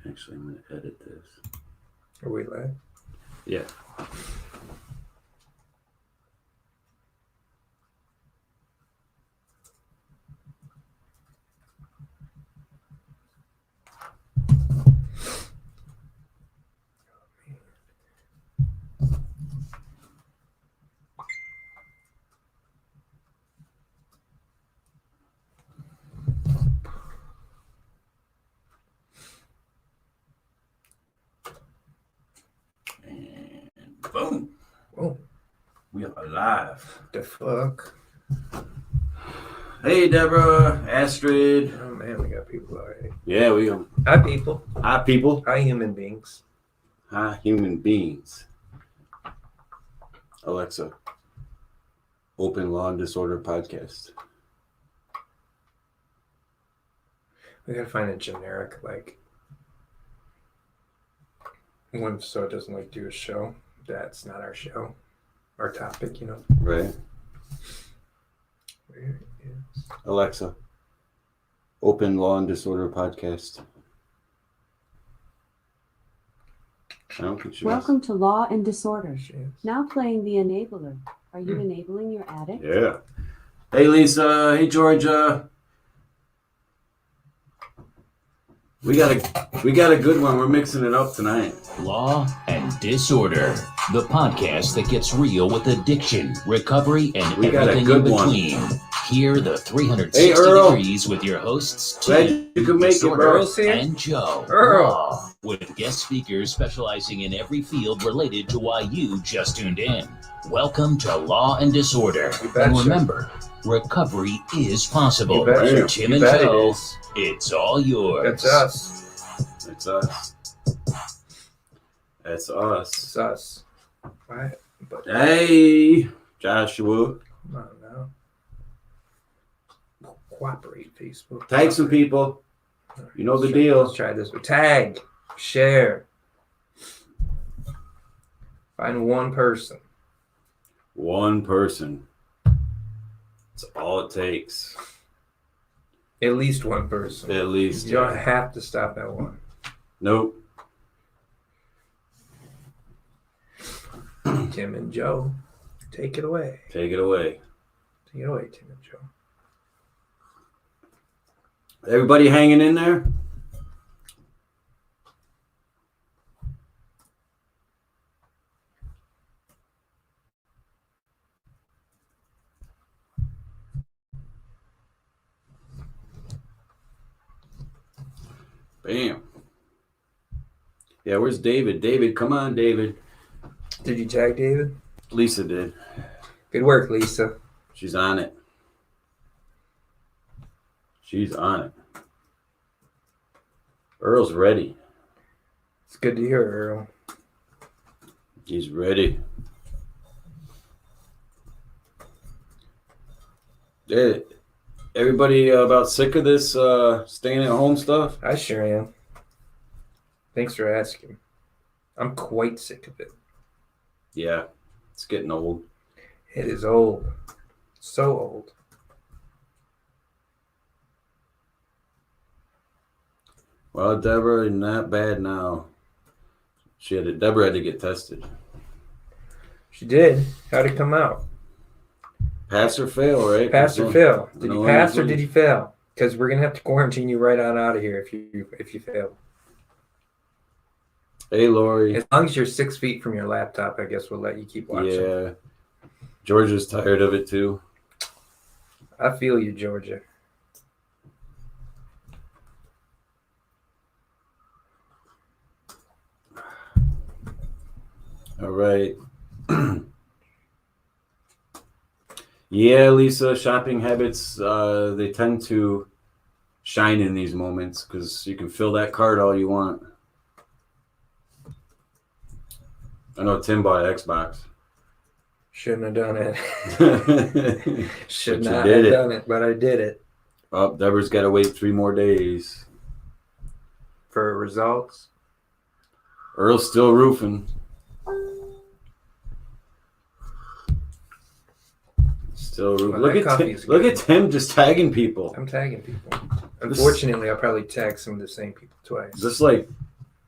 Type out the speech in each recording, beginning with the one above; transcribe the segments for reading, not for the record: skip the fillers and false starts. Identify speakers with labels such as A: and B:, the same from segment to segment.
A: Actually, I'm going to edit this.
B: Are we live?
A: Yeah. Boom.
B: Oh,
A: We are alive.
B: the fuck?
A: Hey, Deborah, Astrid.
B: Oh man, we got people already.
A: Yeah, we are.
B: Hi, people.
A: Hi, people.
B: Hi, human beings.
A: Hi, human beings. Alexa, open Law and Disorder podcast.
B: We gotta find a generic one so it doesn't do a show. That's not our show. Our topic, you know.
A: Right.
B: Where is
A: Alexa, open Law and Disorder podcast. I don't think she
C: Welcome to Law and Disorder.
B: she is.
C: Now playing the enabler. Are you enabling your addict?
A: Yeah. Hey, Lisa. Hey, Georgia. We got a good one. We're mixing it up tonight.
D: Law and Disorder, the podcast that gets real with addiction, recovery, and
A: We got a
D: everything
A: good
D: in
A: one.
D: between. Hear the 360
A: Hey, Earl.
D: degrees with your hosts,
A: Glad
D: Tim,
A: you could make it,
D: Disorder,
A: bro.
B: Earl's here?
D: and Joe.
B: Earl.
D: Law, with guest speakers specializing in every field related to why you just tuned in. Welcome to Law and Disorder.
B: You betcha.
D: And remember, recovery is possible.
B: You betcha.
D: Tim
B: You
D: and
B: bet it
D: Joe,
B: is.
D: it's all yours.
B: That's us.
A: It's us. That's us.
B: It's us. What? But
A: Hey, Joshua.
B: come on now. Cooperate, Facebook.
A: Tag some people. You know the deal.
B: Let's try this. Tag. Share. Find one person.
A: One person. That's all it takes.
B: At least one person.
A: At least.
B: You don't have to stop at one.
A: Nope.
B: Tim and Joe, take it away.
A: Take it away.
B: Take it away, Tim and Joe.
A: Everybody hanging in there? Bam. Yeah, where's David? David, come on, David.
B: Did you tag David?
A: Lisa did.
B: Good work, Lisa.
A: She's on it. She's on it. Earl's ready.
B: It's good to hear, Earl.
A: He's ready. Yeah, everybody about sick of this staying at home stuff?
B: I sure am. Thanks for asking. I'm quite sick of it.
A: Yeah, it's getting old.
B: It is old. So old.
A: Well, Deborah, not bad now. Deborah had to get tested.
B: She did. How'd it come out?
A: Pass or fail, right?
B: Pass or fail? Did
A: no
B: he pass or
A: one-
B: did he fail? Because we're gonna have to quarantine you right on out of here if you fail.
A: Hey, Lori.
B: As long as you're 6 feet from your laptop, I guess we'll let you keep watching.
A: Yeah. Georgia's tired of it too.
B: I feel you, Georgia.
A: All right. Yeah, Lisa, shopping habits, they tend to shine in these moments because you can fill that cart all you want. I know Tim bought an Xbox.
B: Shouldn't have done it. Should
A: But you
B: not
A: did
B: have
A: it.
B: done it, but I did it.
A: Oh, Deborah's got to wait 3 more days.
B: For results.
A: Earl's still roofing. Still roofing.
B: Well, that
A: Look
B: coffee
A: at
B: is
A: Tim. Look
B: good.
A: at Tim just tagging people.
B: I'm tagging people. Unfortunately, I'll probably tag some of the same people twice.
A: Is this like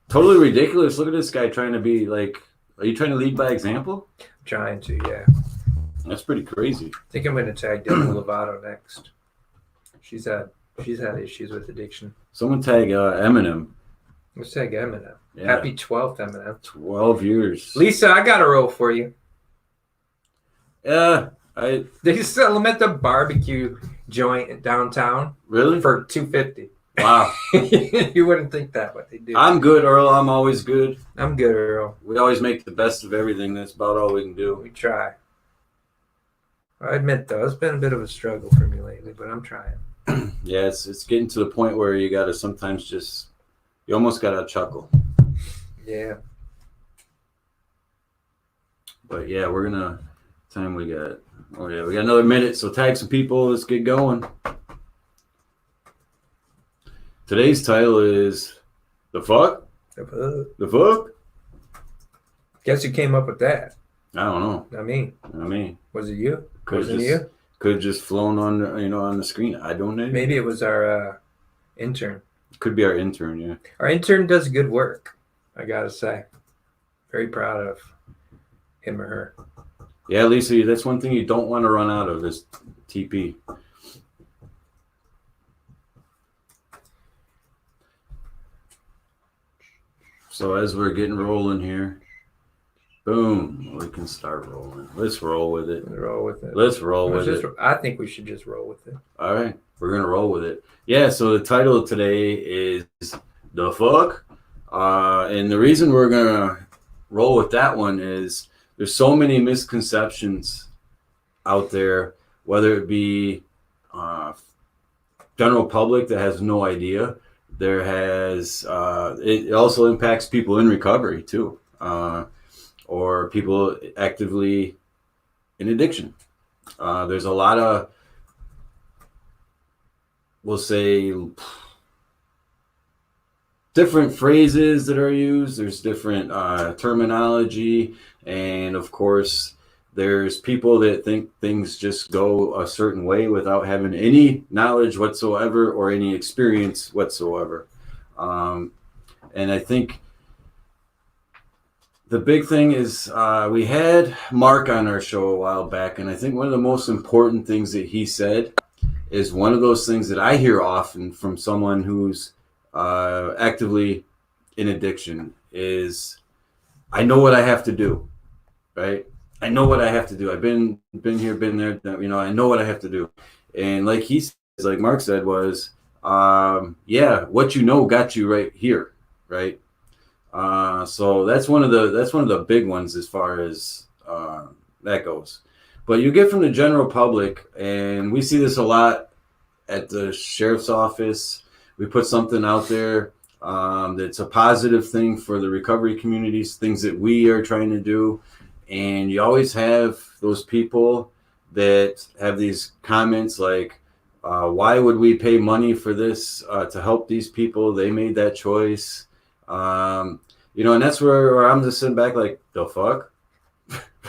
A: totally ridiculous. Look at this guy trying to be like, are you trying to lead by example?
B: Trying to, yeah.
A: That's pretty crazy.
B: I think I'm going to tag Demi Lovato next. She's had issues with addiction.
A: Someone tag Eminem.
B: Let's tag Eminem.
A: Yeah.
B: Happy 12th, Eminem.
A: 12 years.
B: Lisa, I got a roll for you.
A: Yeah,
B: They sell them at the barbecue joint downtown
A: really?
B: for $2.50.
A: Wow.
B: You wouldn't think that, but they do.
A: I'm good, Earl. I'm always good.
B: I'm good, Earl.
A: We always make the best of everything. That's about all we can do.
B: We try. I admit, though, it's been a bit of a struggle for me lately, but I'm trying.
A: Yeah, it's getting to the point where you got to sometimes just, you almost got to chuckle.
B: Yeah.
A: But yeah, we're going to, time we got, oh yeah, we got another minute. So tag some people. Let's get going. Today's title is The Fuck? The Fuck?
B: Guess who came up with that?
A: I don't know.
B: Not me. Was it you? Wasn't you?
A: Could have just flown on, on the screen. I don't know.
B: Maybe it was our intern.
A: Could be our intern, yeah.
B: Our intern does good work, I gotta say. Very proud of him or her.
A: Yeah, Lisa, that's one thing you don't want to run out of is TP. So as we're getting rolling here, boom, we can start rolling. Let's roll with it.
B: Roll with it.
A: Let's roll with it.
B: I think we should just roll with it.
A: All right, we're gonna roll with it. Yeah. So the title today is The Fuck, and the reason we're gonna roll with that one is there's so many misconceptions out there, whether it be general public that has no idea. There has it also impacts people in recovery too, or people actively in addiction. There's a lot of, we'll say, different phrases that are used. There's different terminology, and of course there's people that think things just go a certain way without having any knowledge whatsoever or any experience whatsoever. And I think the big thing is we had Mark on our show a while back, and I think one of the most important things that he said is one of those things that I hear often from someone who's actively in addiction is, I know what I have to do, right? I know what I have to do. I've been here, been there, I know what I have to do. And like he says, like Mark said, was, yeah, what you know got you right here, right? So that's one of the big ones as far as that goes. But you get from the general public, and we see this a lot at the sheriff's office. We put something out there that's a positive thing for the recovery communities, things that we are trying to do. And you always have those people that have these comments like, why would we pay money for this to help these people? They made that choice. And that's where I'm just sitting back like, the fuck?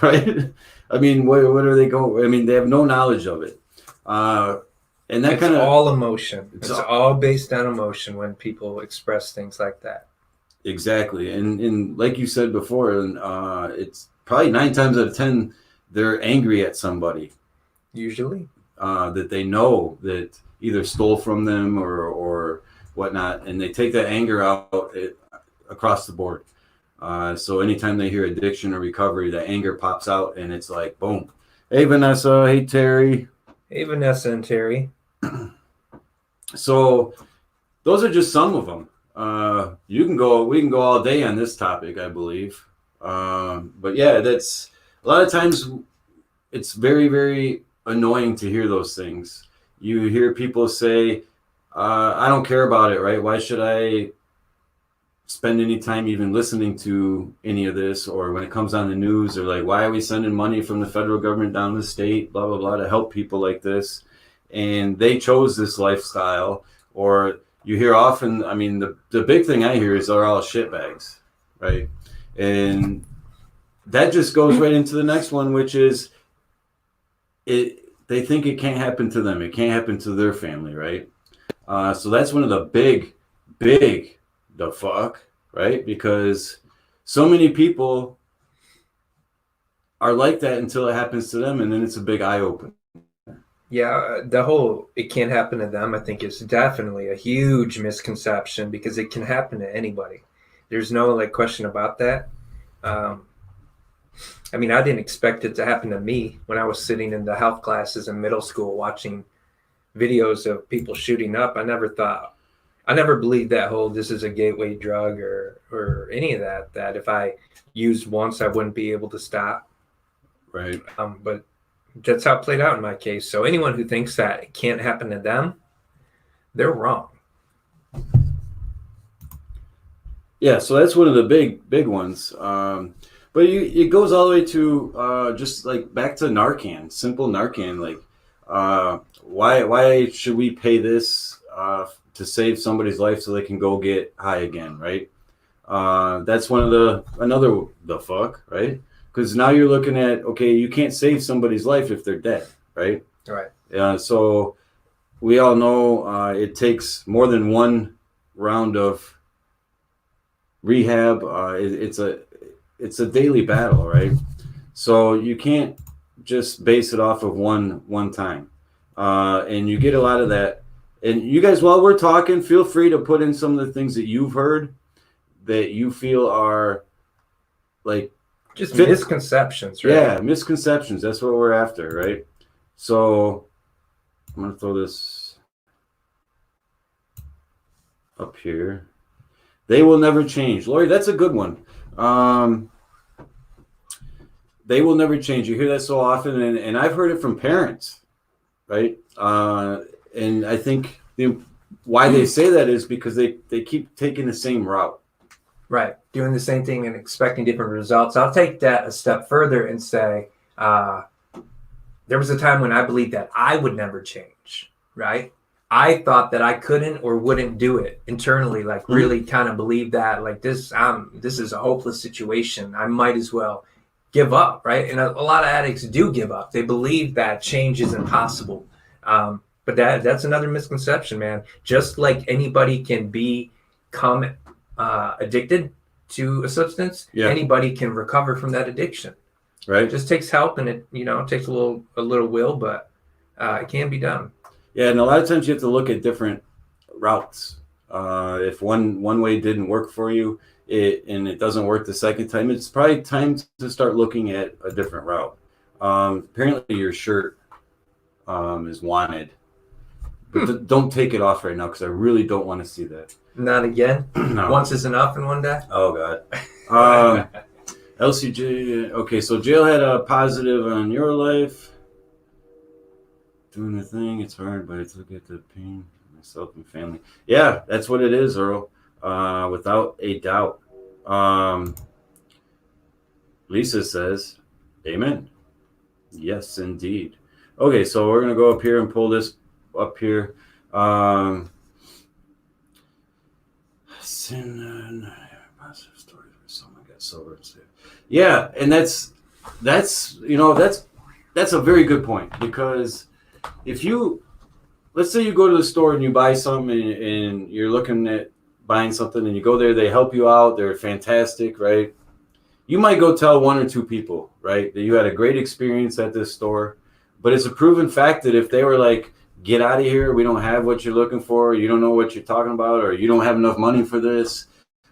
A: Right? I mean, what are they going? I mean, they have no knowledge of it. And that kind of
B: all emotion. It's all based on emotion when people express things like that.
A: Exactly. And like you said before, it's probably 9 times out of 10, they're angry at somebody.
B: Usually.
A: That they know that either stole from them or whatnot. And they take that anger out across the board. So anytime they hear addiction or recovery, the anger pops out and it's like, boom. Hey, Vanessa. Hey, Terry.
B: Hey, Vanessa and Terry.
A: So those are just some of them. We can go all day on this topic, I believe. But yeah, that's a lot of times it's very, very annoying to hear those things. You hear people say, I don't care about it, right? Why should I spend any time even listening to any of this? Or when it comes on the news, they're like, why are we sending money from the federal government down to the state, blah, blah, blah, to help people like this? And they chose this lifestyle. Or you hear often, I mean, the big thing I hear is they're all shitbags, right? And that just goes right into the next one, which is they think it can't happen to them. It can't happen to their family, right? So that's one of the big, the fuck right? Because so many people are like that until it happens to them, and then it's a big eye opener.
B: Yeah, the whole "it can't happen to them" I think is definitely a huge misconception because it can happen to anybody. There's no like question about that. Um, I mean, I didn't expect it to happen to me when I was sitting in the health classes in middle school watching videos of people shooting up. I never believed that whole "this is a gateway drug" or any of that. That if I used once, I wouldn't be able to stop.
A: Right.
B: But that's how it played out in my case. So anyone who thinks that it can't happen to them, they're wrong.
A: Yeah, so that's one of the big ones. But it goes all the way to just like back to Narcan, simple Narcan. Like, why should we pay this to save somebody's life so they can go get high again, right? That's one of the fuck, right? Because now you're looking at, okay, you can't save somebody's life if they're dead, right?
B: Right.
A: So we all know it takes more than one round of rehab. It's a daily battle, right? So you can't just base it off of one time, and you get a lot of that. And you guys, while we're talking, feel free to put in some of the things that you've heard that you feel are like
B: Just misconceptions, right?
A: Yeah, misconceptions. That's what we're after, right? So I'm gonna throw this up here. They will never change. Lori, that's a good one. They will never change. You hear that so often, and I've heard it from parents, right? And I think why they say that is because they keep taking the same route.
B: Right. Doing the same thing and expecting different results. I'll take that a step further and say there was a time when I believed that I would never change, right? I thought that I couldn't or wouldn't do it internally, like really kind of believe that like this is a hopeless situation. I might as well give up, right? And a lot of addicts do give up. They believe that change is impossible. But that's another misconception, man. Just like anybody can become addicted to a substance, anybody can recover from that addiction.
A: Right.
B: It just takes help, and it takes a little will, but it can be done.
A: Yeah, and a lot of times you have to look at different routes. If one way didn't work for you, and it doesn't work the second time, it's probably time to start looking at a different route. Apparently, your shirt is wanted, but don't take it off right now because I really don't want to see that.
B: Not again.
A: No.
B: Once is enough in one day.
A: Oh God. LCJ. Okay, so jail had a positive on your life. Doing the thing, it's hard, but it's look at the pain myself and family. Yeah, that's what it is, Earl. Without a doubt. Lisa says, "Amen." Yes, indeed. Okay, so we're gonna go up here and pull this up here. Sin, positive stories where someone got sober and saved. Yeah, and that's a very good point because if let's say you go to the store and you buy something and you're looking at buying something and you go there, they help you out, they're fantastic, right? You might go tell one or two people, right, that you had a great experience at this store, but it's a proven fact that if they were like, get out of here, we don't have what you're looking for, you don't know what you're talking about, or you don't have enough money for this,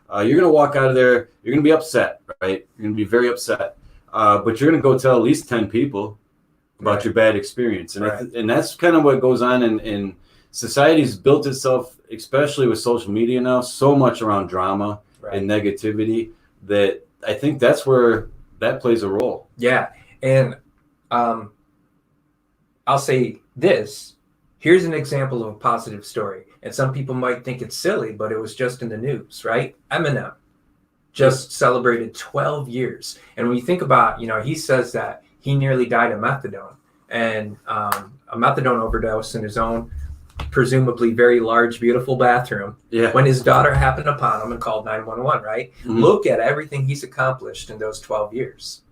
A: you're going to walk out of there, you're going to be upset, right? You're going to be very upset, but you're going to go tell at least 10 people about your bad experience. And and that's kind of what goes on in society's built itself, especially with social media now, so much around drama and negativity that I think that's where that plays a role.
B: Yeah. And I'll say this. Here's an example of a positive story. And some people might think it's silly, but it was just in the news, right? Eminem just celebrated 12 years. And when you think about, he says that he nearly died of methadone and a methadone overdose in his own presumably very large, beautiful bathroom when his daughter happened upon him and called 911, right? Mm-hmm. Look at everything he's accomplished in those 12 years.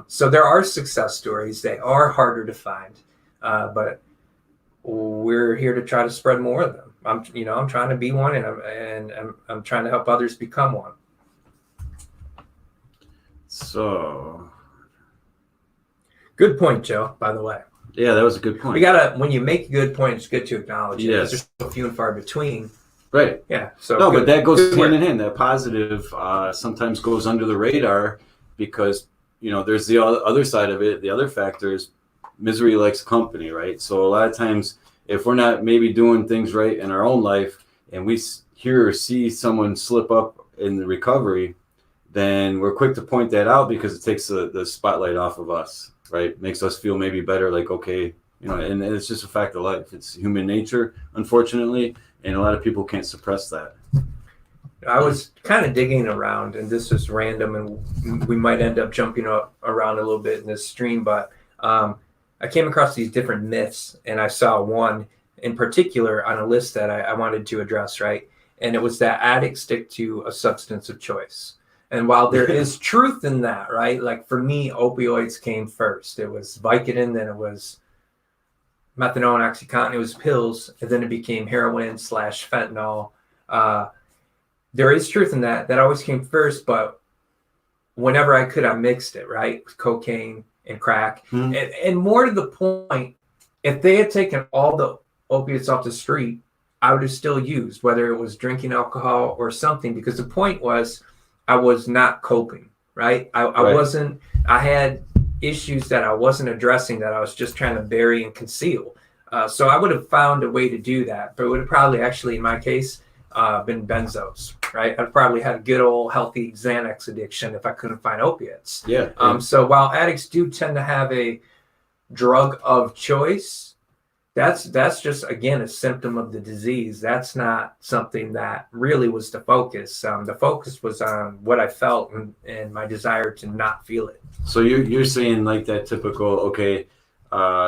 B: So there are success stories. They are harder to find, but we're here to try to spread more of them. I'm trying to be one, and I'm trying to help others become one.
A: So,
B: Good point, Joe, by the way.
A: yeah, that was a good point.
B: We gotta, when you make a good point, it's good to acknowledge it.
A: Yes.
B: There's so few and far between.
A: Right.
B: Yeah. So
A: no, but that goes hand
B: work.
A: in hand. That positive sometimes goes under the radar because, there's the other side of it. The other factor is misery likes company, right? So a lot of times if we're not maybe doing things right in our own life and we hear or see someone slip up in the recovery, then we're quick to point that out because it takes the spotlight off of us, right? Makes us feel maybe better, like, okay, and it's just a fact of life. It's human nature, unfortunately, and a lot of people can't suppress that.
B: I was kind of digging around, and this is random, and we might end up jumping around a little bit in this stream, but I came across these different myths, and I saw one in particular on a list that I wanted to address, right? And it was that addicts stick to a substance of choice. And while there is truth in that, right? Like for me, opioids came first. It was Vicodin, then it was methadone, OxyContin, it was pills, and then it became heroin / fentanyl. There is truth in that. That always came first, but whenever I could, I mixed it, right? With cocaine and crack. And more to the point, if they had taken all the opiates off the street, I would have still used, whether it was drinking alcohol or something, because the point was I was not coping, right? I wasn't, I had issues that I wasn't addressing that I was just trying to bury and conceal. So I would have found a way to do that, but it would have probably actually, in my case, been benzos, right? I'd probably had a good old healthy Xanax addiction if I couldn't find opiates.
A: Yeah.
B: So while addicts do tend to have a drug of choice, that's just, again, a symptom of the disease. That's not something that really was the focus. The focus was on what I felt and my desire to not feel it.
A: So you're saying like that typical, okay,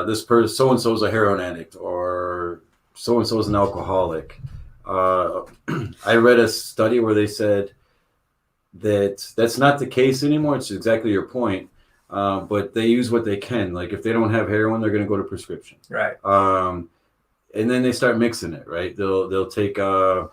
A: this person, so-and-so is a heroin addict, or so-and-so is an alcoholic. I read a study where they said that that's not the case anymore. It's exactly your point. But they use what they can. Like if they don't have heroin, they're going to go to prescription.
B: Right.
A: And then they start mixing it, right? They'll take, they'll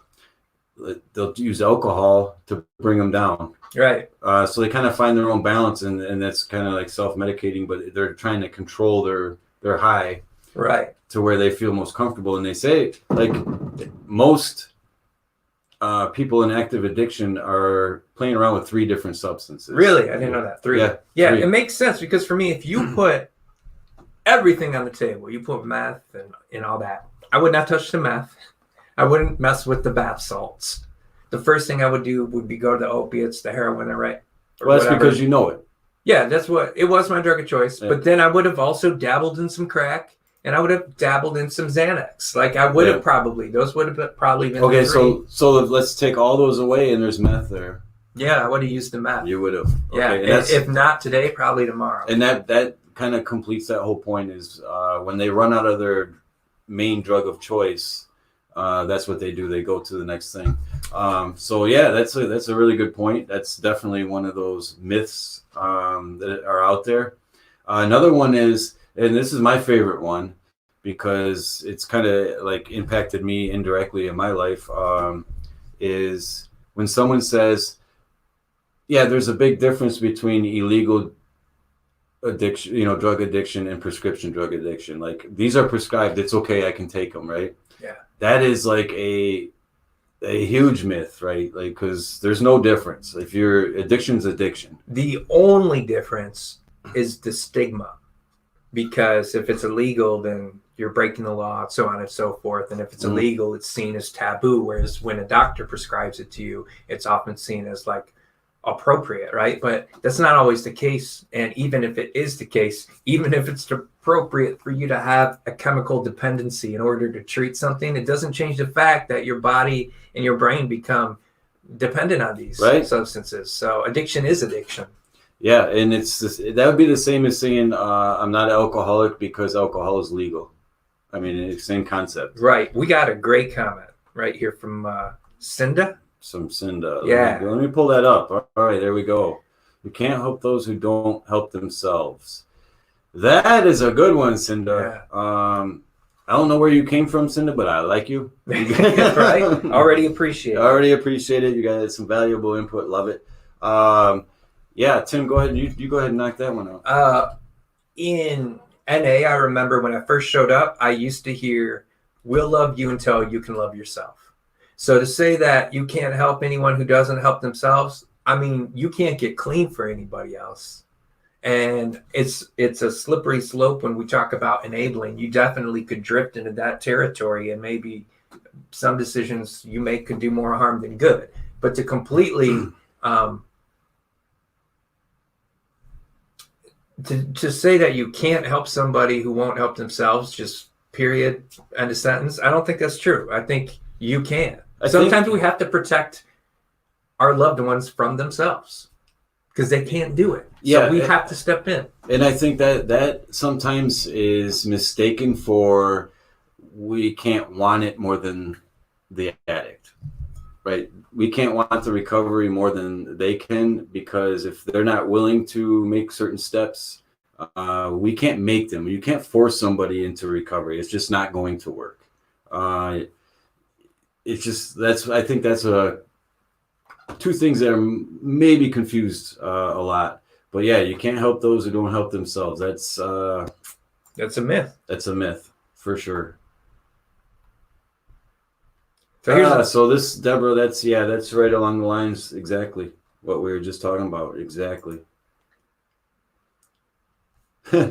A: use alcohol to bring them down.
B: Right.
A: So they kind of find their own balance, and that's kind of like self-medicating, but they're trying to control their high.
B: Right.
A: To where they feel most comfortable. And they say, like, most people in active addiction are playing around with 3 different substances.
B: Really? I didn't know that. 3. Yeah, 3. It makes sense because for me, if you put everything on the table, you put meth and all that, I would not touch the meth. I wouldn't mess with the bath salts. The first thing I would do would be go to the opiates, the heroin, right?
A: Well, that's because you know it.
B: Yeah, that's what it was, my drug of choice. Yeah. But then I would have also dabbled in some crack. And I would have dabbled in some Xanax. Like I would have probably. Those would have probably been
A: okay.
B: The 3.
A: So let's take all those away, and there's meth there.
B: Yeah, I would have used the meth.
A: You would have. Okay.
B: Yeah, if not today, probably tomorrow.
A: And that kind of completes that whole point. Is when they run out of their main drug of choice, that's what they do. They go to the next thing. So yeah, that's a really good point. That's definitely one of those myths that are out there. Another one is. And this is my favorite one because it's kind of like impacted me indirectly in my life, is when someone says, yeah, there's a big difference between illegal addiction, drug addiction and prescription drug addiction. Like these are prescribed. It's okay. I can take them. Right.
B: Yeah.
A: That is like a huge myth, right? Like, because there's no difference. If your addiction's addiction.
B: The only difference is the stigma. Because if it's illegal, then you're breaking the law, so on and so forth. And if it's illegal, it's seen as taboo. Whereas when a doctor prescribes it to you, it's often seen as like appropriate, right? But that's not always the case. And even if it is the case, even if it's appropriate for you to have a chemical dependency in order to treat something, it doesn't change the fact that your body and your brain become dependent on these substances. So addiction is addiction.
A: Yeah, and that would be the same as saying I'm not an alcoholic because alcohol is legal. I mean, it's the same concept.
B: Right. We got a great comment right here from Cinda.
A: Some Cinda.
B: Yeah.
A: Let me pull that up. All right, there we go. We can't help those who don't help themselves. That is a good one, Cinda.
B: Yeah.
A: I don't know where you came from, Cinda, but I like you.
B: Right? Already appreciate it.
A: I already appreciate it. You guys some valuable input. Love it. Yeah, Tim, go ahead. You go ahead and knock that one out.
B: In NA, I remember when I first showed up, I used to hear, "We'll love you until you can love yourself." So to say that you can't help anyone who doesn't help themselves, I mean, you can't get clean for anybody else. And it's a slippery slope when we talk about enabling. You definitely could drift into that territory, and maybe some decisions you make could do more harm than good. But to completely to say that you can't help somebody who won't help themselves, just period, end of sentence, I don't think that's true. I think you can. Sometimes we have to protect our loved ones from themselves because they can't do it. So we have to step in.
A: And I think that sometimes is mistaken for we can't want it more than the addict, right? We can't want the recovery more than they can, because if they're not willing to make certain steps, we can't make them. You can't force somebody into recovery. It's just not going to work. It's just I think that's two things that are maybe confused a lot. But yeah, you can't help those who don't help themselves. That's a
B: myth.
A: That's a myth for sure.
B: So
A: this, Deborah, that's right along the lines exactly what we were just talking about. Exactly.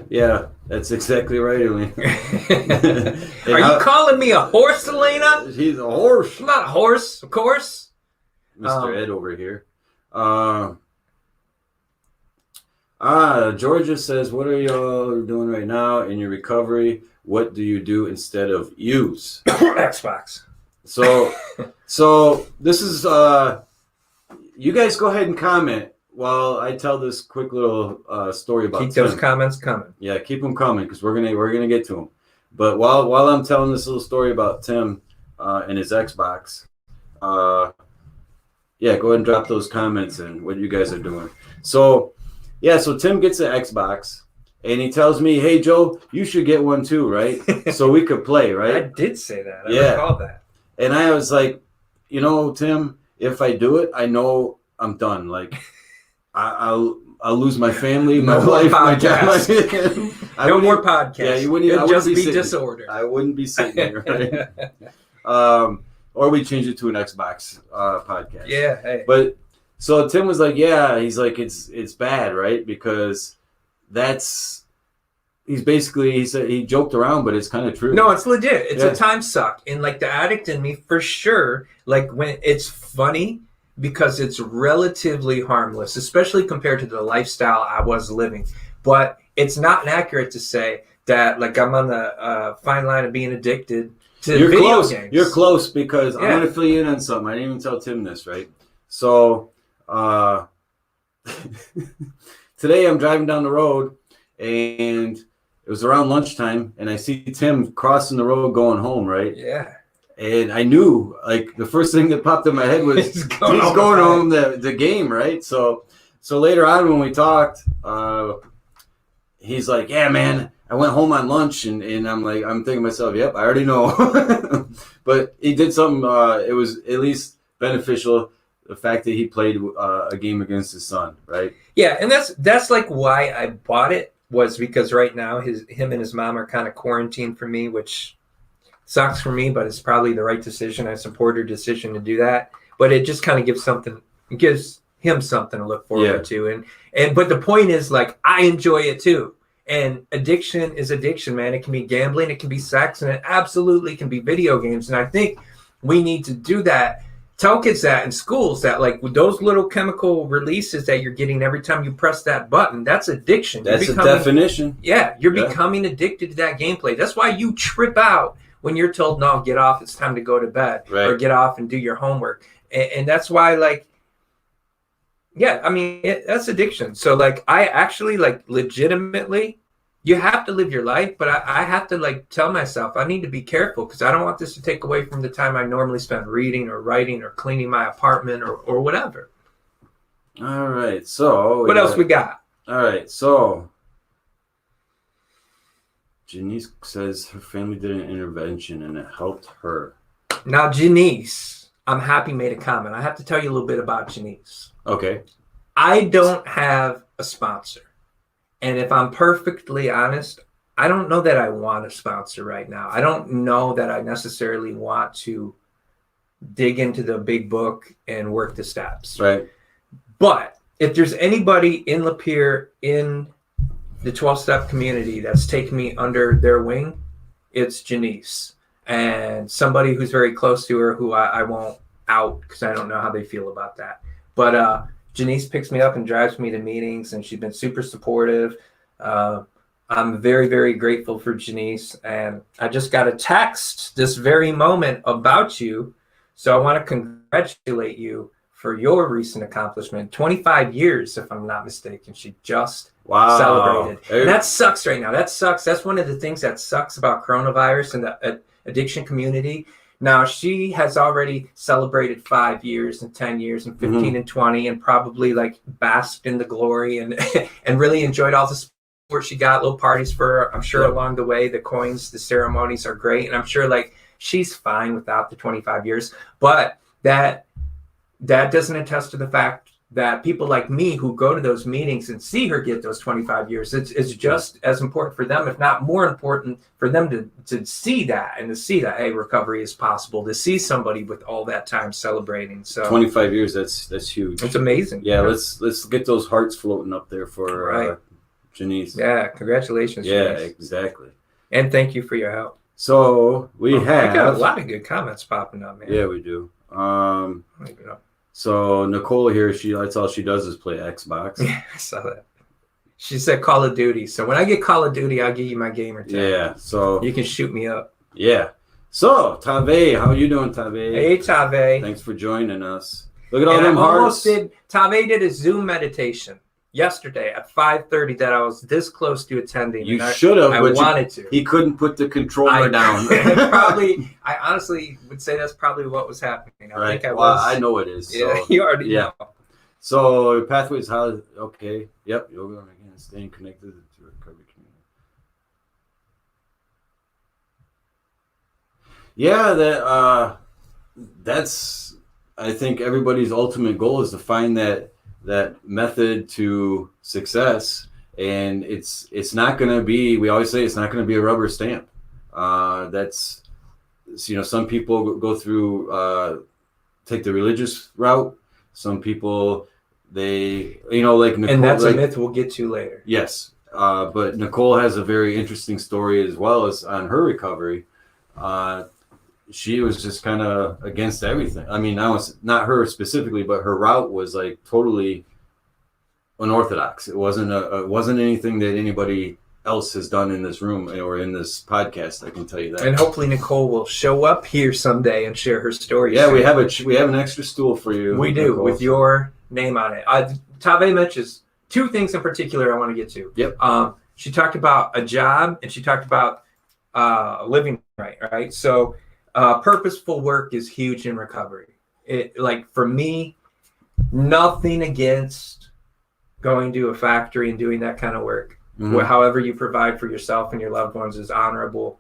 A: Yeah, that's exactly right, Elena.
B: Are you calling me a horse, Elena?
A: He's a horse.
B: I'm not a horse, of course.
A: Mr. Ed over here. Georgia says, what are y'all doing right now in your recovery? What do you do instead of use?
B: Xbox.
A: So this is you guys go ahead and comment while I tell this quick little story about
B: Keep
A: Tim.
B: those comments coming.
A: Yeah, keep them coming because we're gonna get to them. But while I'm telling this little story about Tim and his Xbox, yeah, go ahead and drop those comments and what you guys are doing. So Tim gets an Xbox and he tells me, "Hey Joe, you should get one too, right? So we could play, right?"
B: I did say that. I recall that.
A: And I was like, Tim, if I do it, I know I'm done. Like, I'll lose my family, my life, my job.
B: No more podcasts.
A: Yeah, you wouldn't.
B: It'd just be disorder.
A: I wouldn't be sitting here, right? Or we change it to an Xbox podcast.
B: Yeah. Hey.
A: But so Tim was like, yeah, he's like, it's bad, right? Because he said he joked around, but it's kind of true.
B: No, it's legit. It's a time suck. And like the addict in me, for sure, like when it's funny because it's relatively harmless, especially compared to the lifestyle I was living. But it's not inaccurate to say that like I'm on the fine line of being addicted to video games.
A: You're close because I'm going to fill you in on something. I didn't even tell Tim this, right? So today I'm driving down the road and it was around lunchtime, and I see Tim crossing the road going home, right?
B: Yeah.
A: And I knew, like, the first thing that popped in my head was he's going home the game, right? So later on when we talked, he's like, yeah, man, I went home on lunch, and I'm like, I'm thinking to myself, yep, I already know. But he did something, it was at least beneficial, the fact that he played a game against his son, right?
B: Yeah, and that's like why I bought it. Was because right now him and his mom are kind of quarantined for me, which sucks for me, but it's probably the right decision. I support her decision to do that, but it just kind of gives him something to look forward to. And but the point is, like, I enjoy it too. And addiction is addiction, man. It can be gambling, it can be sex, and it absolutely can be video games. And I think we need to do that. Tell kids that in schools that like with those little chemical releases that you're getting every time you press that button, that's addiction.
A: That's a definition.
B: Yeah, you're becoming addicted to that gameplay. That's why you trip out when you're told, no, get off, it's time to go to bed, or get off and do your homework. And that's why, like, yeah, I mean, that's addiction. So like I actually like legitimately, you have to live your life, but I have to like tell myself I need to be careful because I don't want this to take away from the time I normally spend reading or writing or cleaning my apartment or whatever.
A: All right. So
B: what else we got?
A: All right. So Janice says her family did an intervention and it helped her.
B: Now, Janice, I'm happy made a comment. I have to tell you a little bit about Janice.
A: Okay.
B: I don't have a sponsor. And if I'm perfectly honest, I don't know that I want a sponsor right now. I don't know that I necessarily want to dig into the big book and work the steps.
A: Right.
B: But if there's anybody in Lapeer in the 12-step community that's taken me under their wing, it's Janice. And somebody who's very close to her who I won't out because I don't know how they feel about that. But Janice picks me up and drives me to meetings, and she's been super supportive. I'm very, very grateful for Janice. And I just got a text this very moment about you. So I want to congratulate you for your recent accomplishment. 25 years, if I'm not mistaken. She just celebrated. And that sucks right now. That sucks. That's one of the things that sucks about coronavirus and the addiction community. Now, she has already celebrated 5 years and 10 years and 15 and 20 and probably like basked in the glory and and really enjoyed all the support she got, little parties for her. I'm sure along the way, the coins, the ceremonies are great. And I'm sure like she's fine without the 25 years. But that doesn't attest to the fact that people like me who go to those meetings and see her get those 25 years, it's just as important for them, if not more important for them to see that and to see that, hey, recovery is possible, to see somebody with all that time celebrating. So
A: 25 years, that's huge.
B: It's amazing.
A: Yeah, let's get those hearts floating up there for Janice.
B: Yeah, congratulations.
A: Yeah,
B: Janice.
A: exactly.
B: And thank you for your help.
A: So I
B: got a lot of good comments popping up, man.
A: Yeah, we do. So Nicole here, that's all she does is play Xbox.
B: Yeah, I saw that. She said Call of Duty. So when I get Call of Duty, I'll give you my gamer tag.
A: Yeah, so
B: you can shoot me up.
A: Yeah. So Tave, how you doing, Tave?
B: Hey, Tave.
A: Thanks for joining us. Look at all them hearts.
B: Tave did a Zoom meditation yesterday at 5:30 that I was this close to attending.
A: You should have.
B: I wanted to.
A: He couldn't put the controller down.
B: I honestly would say that's probably what was happening. I think
A: I know it is.
B: Yeah,
A: so,
B: you already know.
A: So pathways, how? Okay. Yep. Yoga again, staying connected to recovery community. Yeah, that's. I think everybody's ultimate goal is to find that method to success, and it's not going to be, we always say it's not going to be a rubber stamp. That's, some people go through take the religious route. Some people like Nicole,
B: and that's a myth we'll get to later.
A: Yes, but Nicole has a very interesting story as well as on her recovery. She was just kind of against everything. I mean, not her specifically, but her route was like totally unorthodox. It wasn't anything that anybody else has done in this room or in this podcast. I can tell you that.
B: And hopefully Nicole will show up here someday and share her story.
A: Yeah, we have an extra stool for you.
B: We do, Nicole, with your name on it. Tave mentions two things in particular I want to get to.
A: Yep.
B: She talked about a job and she talked about living right. So purposeful work is huge in recovery. For me, nothing against going to a factory and doing that kind of work. Mm-hmm. However you provide for yourself and your loved ones is honorable.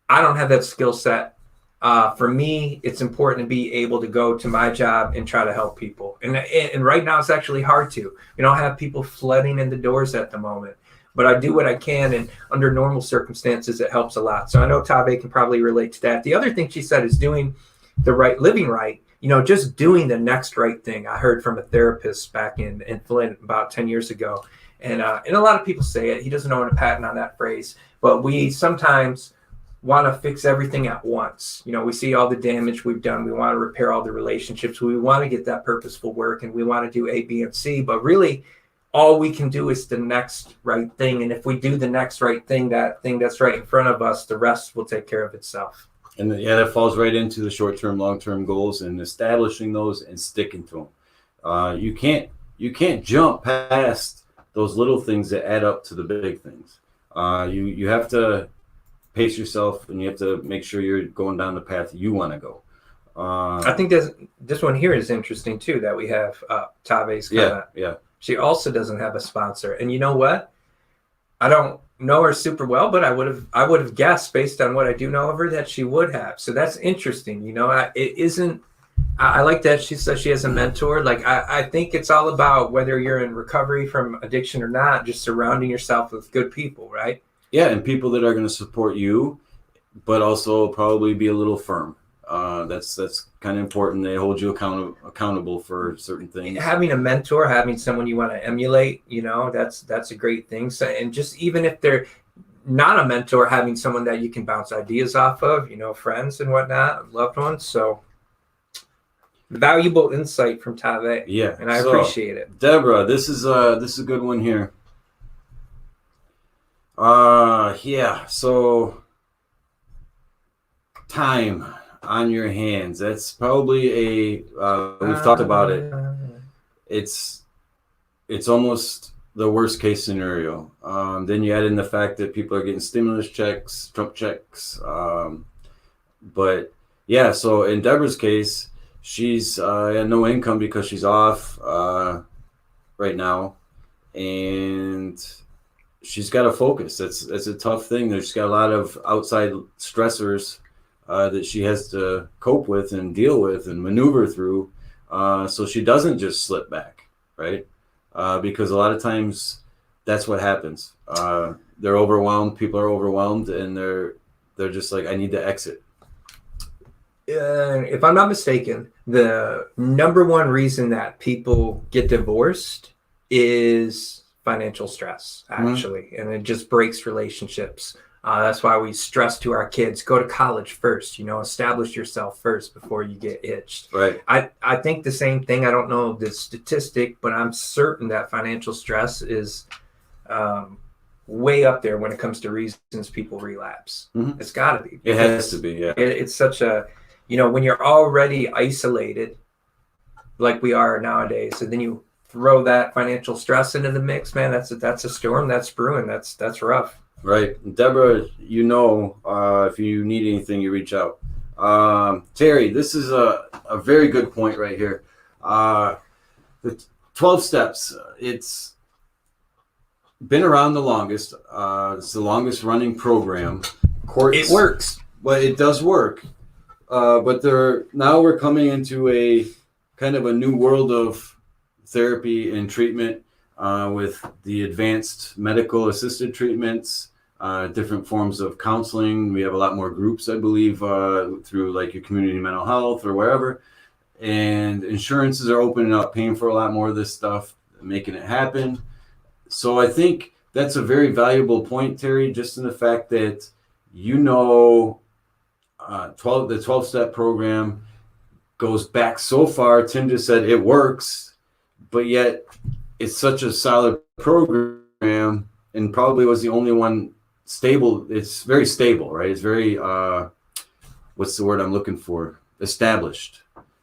B: I don't have that skill set. For me, it's important to be able to go to my job and try to help people. And right now it's actually hard to. We don't have people flooding in the doors at the moment. But I do what I can, and under normal circumstances, it helps a lot. So I know Tave can probably relate to that. The other thing she said is doing the right, living right, just doing the next right thing. I heard from a therapist back in Flint about 10 years ago. And a lot of people say it. He doesn't own a patent on that phrase. But we sometimes want to fix everything at once. We see all the damage we've done. We want to repair all the relationships. We want to get that purposeful work, and we want to do A, B, and C. But really, all we can do is the next right thing. And if we do the next right thing, that thing that's right in front of us, the rest will take care of itself.
A: And that falls right into the short-term, long-term goals and establishing those and sticking to them. You can't jump past those little things that add up to the big things. You have to pace yourself, and you have to make sure you're going down the path you want to go.
B: I think this one here is interesting too, that we have Tave's comment.
A: Yeah.
B: She also doesn't have a sponsor. And you know what? I don't know her super well, but I would have guessed based on what I do know of her that she would have. So that's interesting. It isn't. I like that she says she has a mentor. Like I think it's all about whether you're in recovery from addiction or not, just surrounding yourself with good people, right?
A: Yeah, and people that are going to support you, but also probably be a little firm. That's kind of important. They hold you accountable for certain things.
B: Having a mentor, having someone you want to emulate, that's a great thing. So, and just even if they're not a mentor, having someone that you can bounce ideas off of, friends and whatnot, loved ones. So valuable insight from Tave.
A: Yeah,
B: and I appreciate it.
A: Deborah, this is a good one here. Yeah. So time on your hands. That's probably we've talked about it. It's almost the worst case scenario. Then you add in the fact that people are getting stimulus checks, Trump checks. But yeah, so in Deborah's case, she's had no income because she's off right now, and she's got to focus. That's a tough thing. She's got a lot of outside stressors that she has to cope with and deal with and maneuver through, so she doesn't just slip back, right? Because a lot of times that's what happens. They're overwhelmed. People are overwhelmed, and they're just like, I need to exit.
B: If I'm not mistaken, the number one reason that people get divorced is financial stress, actually, and it just breaks relationships. That's why we stress to our kids, go to college first, establish yourself first before you get hitched.
A: Right.
B: I think the same thing. I don't know the statistic, but I'm certain that financial stress is way up there when it comes to reasons people relapse.
A: Mm-hmm.
B: It's got to be.
A: It has to be, yeah.
B: It's such a, when you're already isolated like we are nowadays, and then you throw that financial stress into the mix, man, that's a storm that's brewing. That's rough.
A: Right. Deborah, if you need anything, you reach out. Terry, this is a very good point right here. The 12 steps, it's been around the longest. It's the longest running program.
B: It works.
A: But it does work. But now we're coming into a kind of a new world of therapy and treatment with the advanced medical assisted treatments, different forms of counseling. We have a lot more groups, I believe, through like your community mental health or wherever. And insurances are opening up, paying for a lot more of this stuff, making it happen. So I think that's a very valuable point, Terry, just in the fact that the 12-step program goes back so far. Tim just said it works, but yet it's such a solid program and probably was the only one stable. It's very stable, right? It's very, what's the word I'm looking for? Established.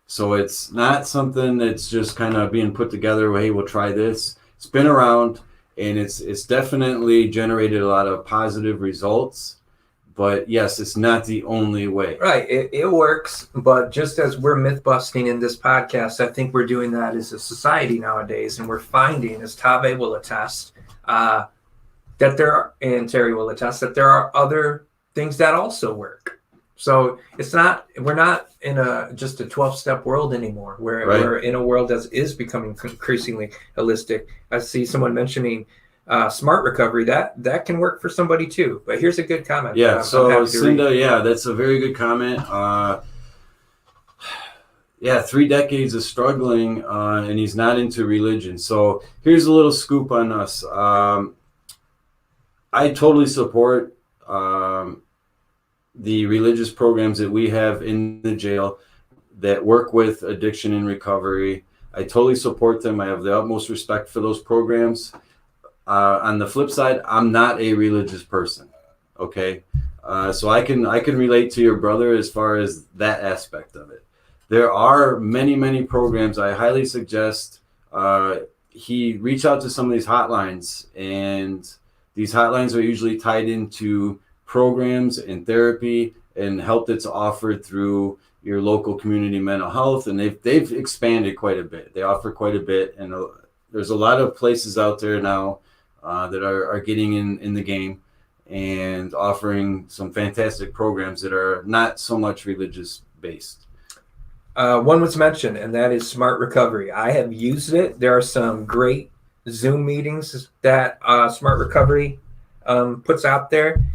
A: So it's not something that's just kind of being put together. Hey, we'll try this. It's been around, and it's definitely generated a lot of positive results. But yes, it's not the only way.
B: Right. It works. But just as we're myth busting in this podcast, I think we're doing that as a society nowadays. And we're finding, as Tave will attest, that and Terry will attest, that there are other things that also work. So we're not in just a 12-step world anymore. We're in a world that is becoming increasingly holistic. I see someone mentioning smart recovery. That can work for somebody too. But here's a good comment.
A: Yeah. So Cinda, that's a very good comment. 3 decades of struggling, and he's not into religion. So here's a little scoop on us. I totally support the religious programs that we have in the jail that work with addiction and recovery. I totally support them. I have the utmost respect for those programs. On the flip side, I'm not a religious person. Okay. So I can relate to your brother as far as that aspect of it. There are many, many programs. I highly suggest he reach out to some of these hotlines, and these hotlines are usually tied into programs and therapy and help that's offered through your local community mental health. And they've expanded quite a bit. They offer quite a bit. And there's a lot of places out there now that are getting in the game. and offering some fantastic programs that are not so much religious based.
B: One was mentioned, and that is Smart Recovery. I have used it. There are some great Zoom meetings that Smart Recovery puts out there.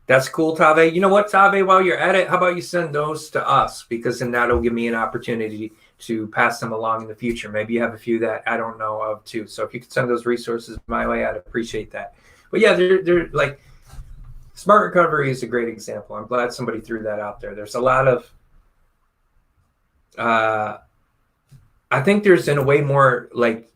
B: That's cool, Tave. You know what, Tave, while you're at it, how about you send those to us? Because then that'll give me an opportunity to pass them along in the future. Maybe you have a few that I don't know of too. So if you could send those resources my way, I'd appreciate that. But yeah, they're like, Smart Recovery is a great example. I'm glad somebody threw that out there. There's a lot of, I think there's in a way more like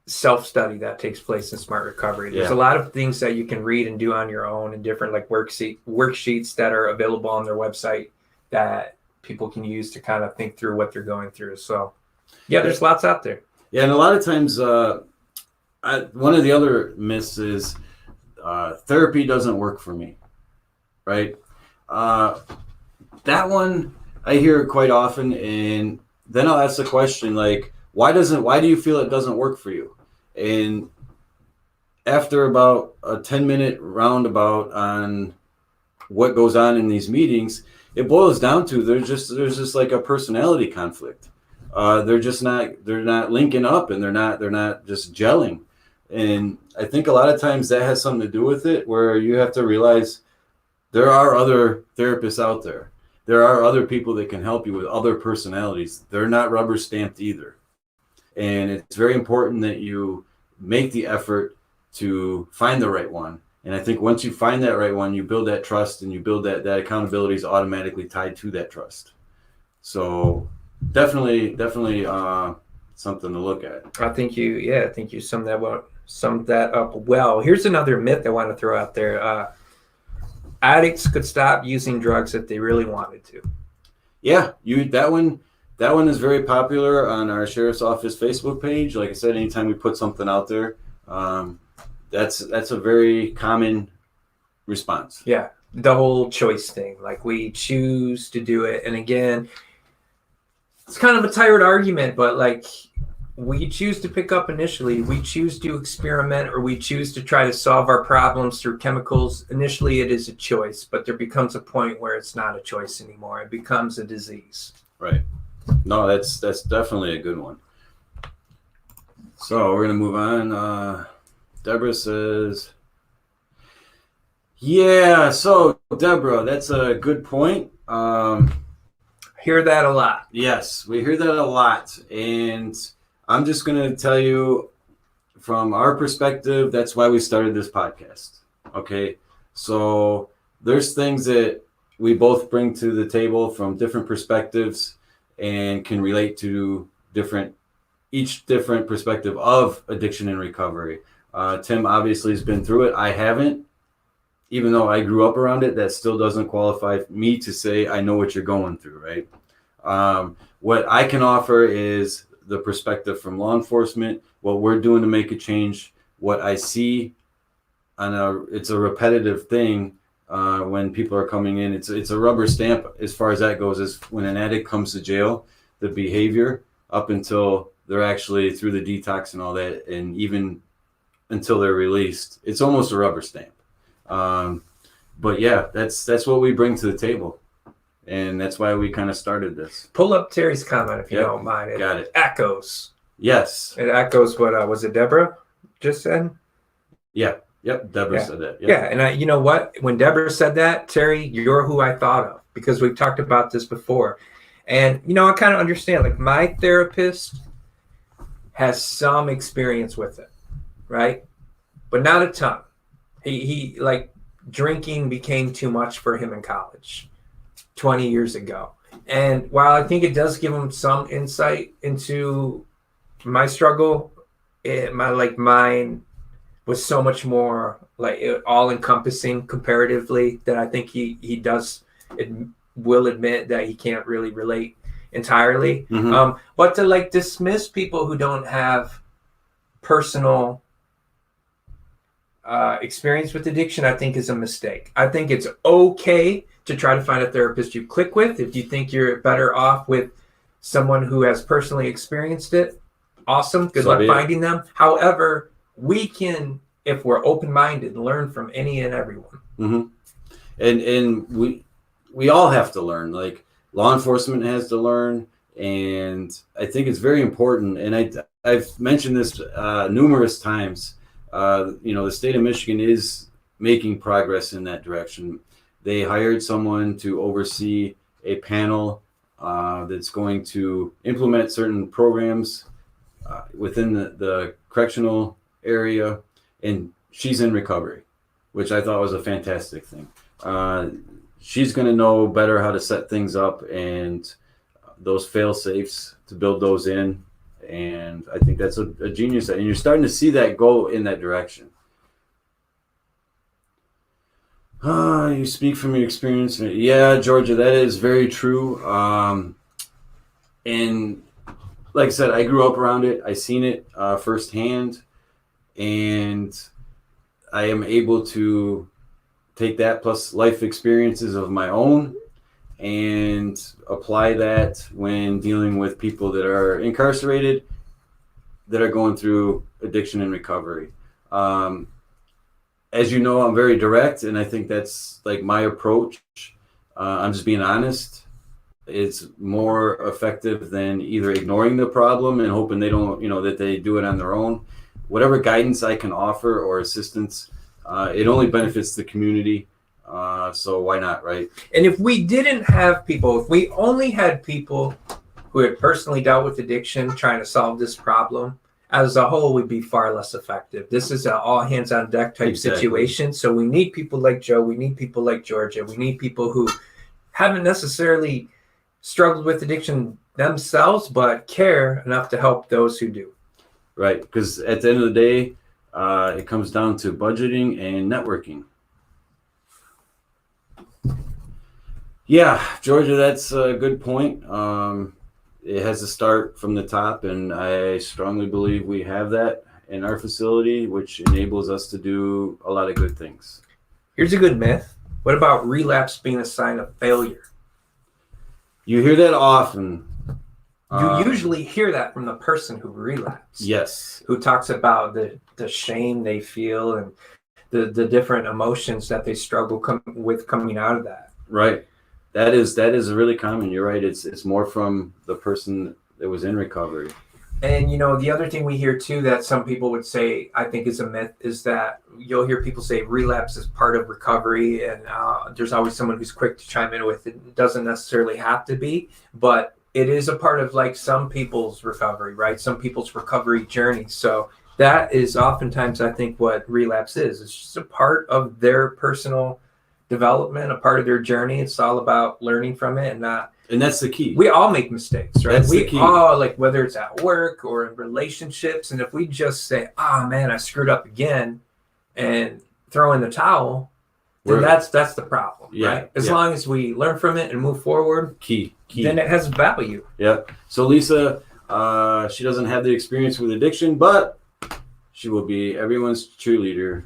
B: self-study that takes place in Smart Recovery. There's a lot of things that you can read and do on your own, and different like worksheets that are available on their website that people can use to kind of think through what they're going through. So yeah, there's lots out there.
A: Yeah, and a lot of times one of the other myths is therapy doesn't work for me, right? That one I hear quite often, and then I'll ask the question like, why do you feel it doesn't work for you? And after about a 10-minute roundabout on what goes on in these meetings, it boils down to there's just like a personality conflict. They're not linking up, and they're not just gelling. And I think a lot of times that has something to do with it, where you have to realize there are other therapists out there. There are other people that can help you with other personalities. They're not rubber stamped either. And it's very important that you make the effort to find the right one. And I think once you find that right one, you build that trust, and you build that accountability is automatically tied to that trust. So definitely something to look at.
B: I think you summed that up well. Here's another myth I want to throw out there. Addicts could stop using drugs if they really wanted to. Yeah,
A: that one is very popular on our sheriff's office Facebook page. Like I said, anytime we put something out there, that's a very common response.
B: Yeah, the whole choice thing. Like, we choose to do it, and again, it's kind of a tired argument, but like, we choose to pick up initially. We choose to experiment, or we choose to try to solve our problems through chemicals. Initially, it is a choice, but there becomes a point where it's not a choice anymore. It becomes a disease.
A: Right. No, that's definitely a good one. So we're going to move on. Deborah says, yeah, so Deborah, that's a good point.
B: Hear that a lot.
A: Yes, we hear that a lot. And I'm just going to tell you from our perspective, that's why we started this podcast. Okay. So there's things that we both bring to the table from different perspectives and can relate to each different perspective of addiction and recovery. Tim obviously has been through it. I haven't. Even though I grew up around it, that still doesn't qualify me to say I know what you're going through, right? What I can offer is the perspective from law enforcement, what we're doing to make a change, what I see it's a repetitive thing when people are coming in. It's a rubber stamp as far as that goes, is when an addict comes to jail, the behavior up until they're actually through the detox and all that, and even until they're released, it's almost a rubber stamp. But yeah, that's what we bring to the table. And that's why we kind of started this.
B: Pull up Terry's comment if you don't mind.
A: Got it.
B: Echoes.
A: Yes.
B: It echoes what was it Deborah just said?
A: Yeah. Yep. Deborah said that. Yep.
B: Yeah. And you know what? When Deborah said that, Terry, you're who I thought of, because we've talked about this before. And, I kind of understand, like, my therapist has some experience with it, right? But not a ton. He like, drinking became too much for him in college 20 years ago. And while I think it does give him some insight into my struggle, mine was so much more like all encompassing comparatively, that I think he will admit that he can't really relate entirely.
A: Mm-hmm.
B: But to like dismiss people who don't have personal experience with addiction, I think is a mistake. I think it's okay to try to find a therapist you click with. If you think you're better off with someone who has personally experienced it, awesome. Good luck finding them. However, we can if we're open-minded and learn from any and everyone.
A: Mm-hmm. And we all have to learn. Like law enforcement has to learn, and I think it's very important. And I've mentioned this numerous times. The state of Michigan is making progress in that direction. They hired someone to oversee a panel that's going to implement certain programs within the correctional area, and she's in recovery, which I thought was a fantastic thing. She's going to know better how to set things up and those fail safes to build those in. And I think that's a genius. And you're starting to see that go in that direction. You speak from your experience. Yeah, Georgia, that is very true. And like I said, I grew up around it. I seen it firsthand. And I am able to take that plus life experiences of my own and apply that when dealing with people that are incarcerated, that are going through addiction and recovery. As you know, I'm very direct, and I think that's like my approach. I'm just being honest. It's more effective than either ignoring the problem and hoping they don't, that they do it on their own. Whatever guidance I can offer or assistance, it only benefits the community. So why not, right?
B: And if we didn't have people, if we only had people who had personally dealt with addiction trying to solve this problem, as a whole, we'd be far less effective. This is an all hands on deck type situation. So we need people like Joe. We need people like Georgia. We need people who haven't necessarily struggled with addiction themselves, but care enough to help those who do.
A: Right. Because at the end of the day, it comes down to budgeting and networking. Yeah, Georgia, that's a good point. It has to start from the top, and I strongly believe we have that in our facility, which enables us to do a lot of good things.
B: Here's a good myth. What about relapse being a sign of failure?
A: You hear that often.
B: You usually hear that from the person who relapsed.
A: Yes.
B: Who talks about the shame they feel and the different emotions that they struggle with coming out of that.
A: Right. That is really common. You're right. It's more from the person that was in recovery.
B: And the other thing we hear too that some people would say, I think is a myth, is that you'll hear people say relapse is part of recovery, and there's always someone who's quick to chime in with it doesn't necessarily have to be, but it is a part of like some people's recovery, right? Some people's recovery journey. So that is oftentimes, I think, what relapse is. It's just a part of their personal development, a part of their journey. It's all about learning from it
A: and that's the key.
B: We all make mistakes, right?
A: That's
B: we
A: the key.
B: all, like whether it's at work or in relationships, and if we just say, man, I screwed up again and throw in the towel, then that's the problem, right? As long as we learn from it and move forward,
A: key.
B: then it has value.
A: Yeah. So Lisa, she doesn't have the experience with addiction, but she will be everyone's cheerleader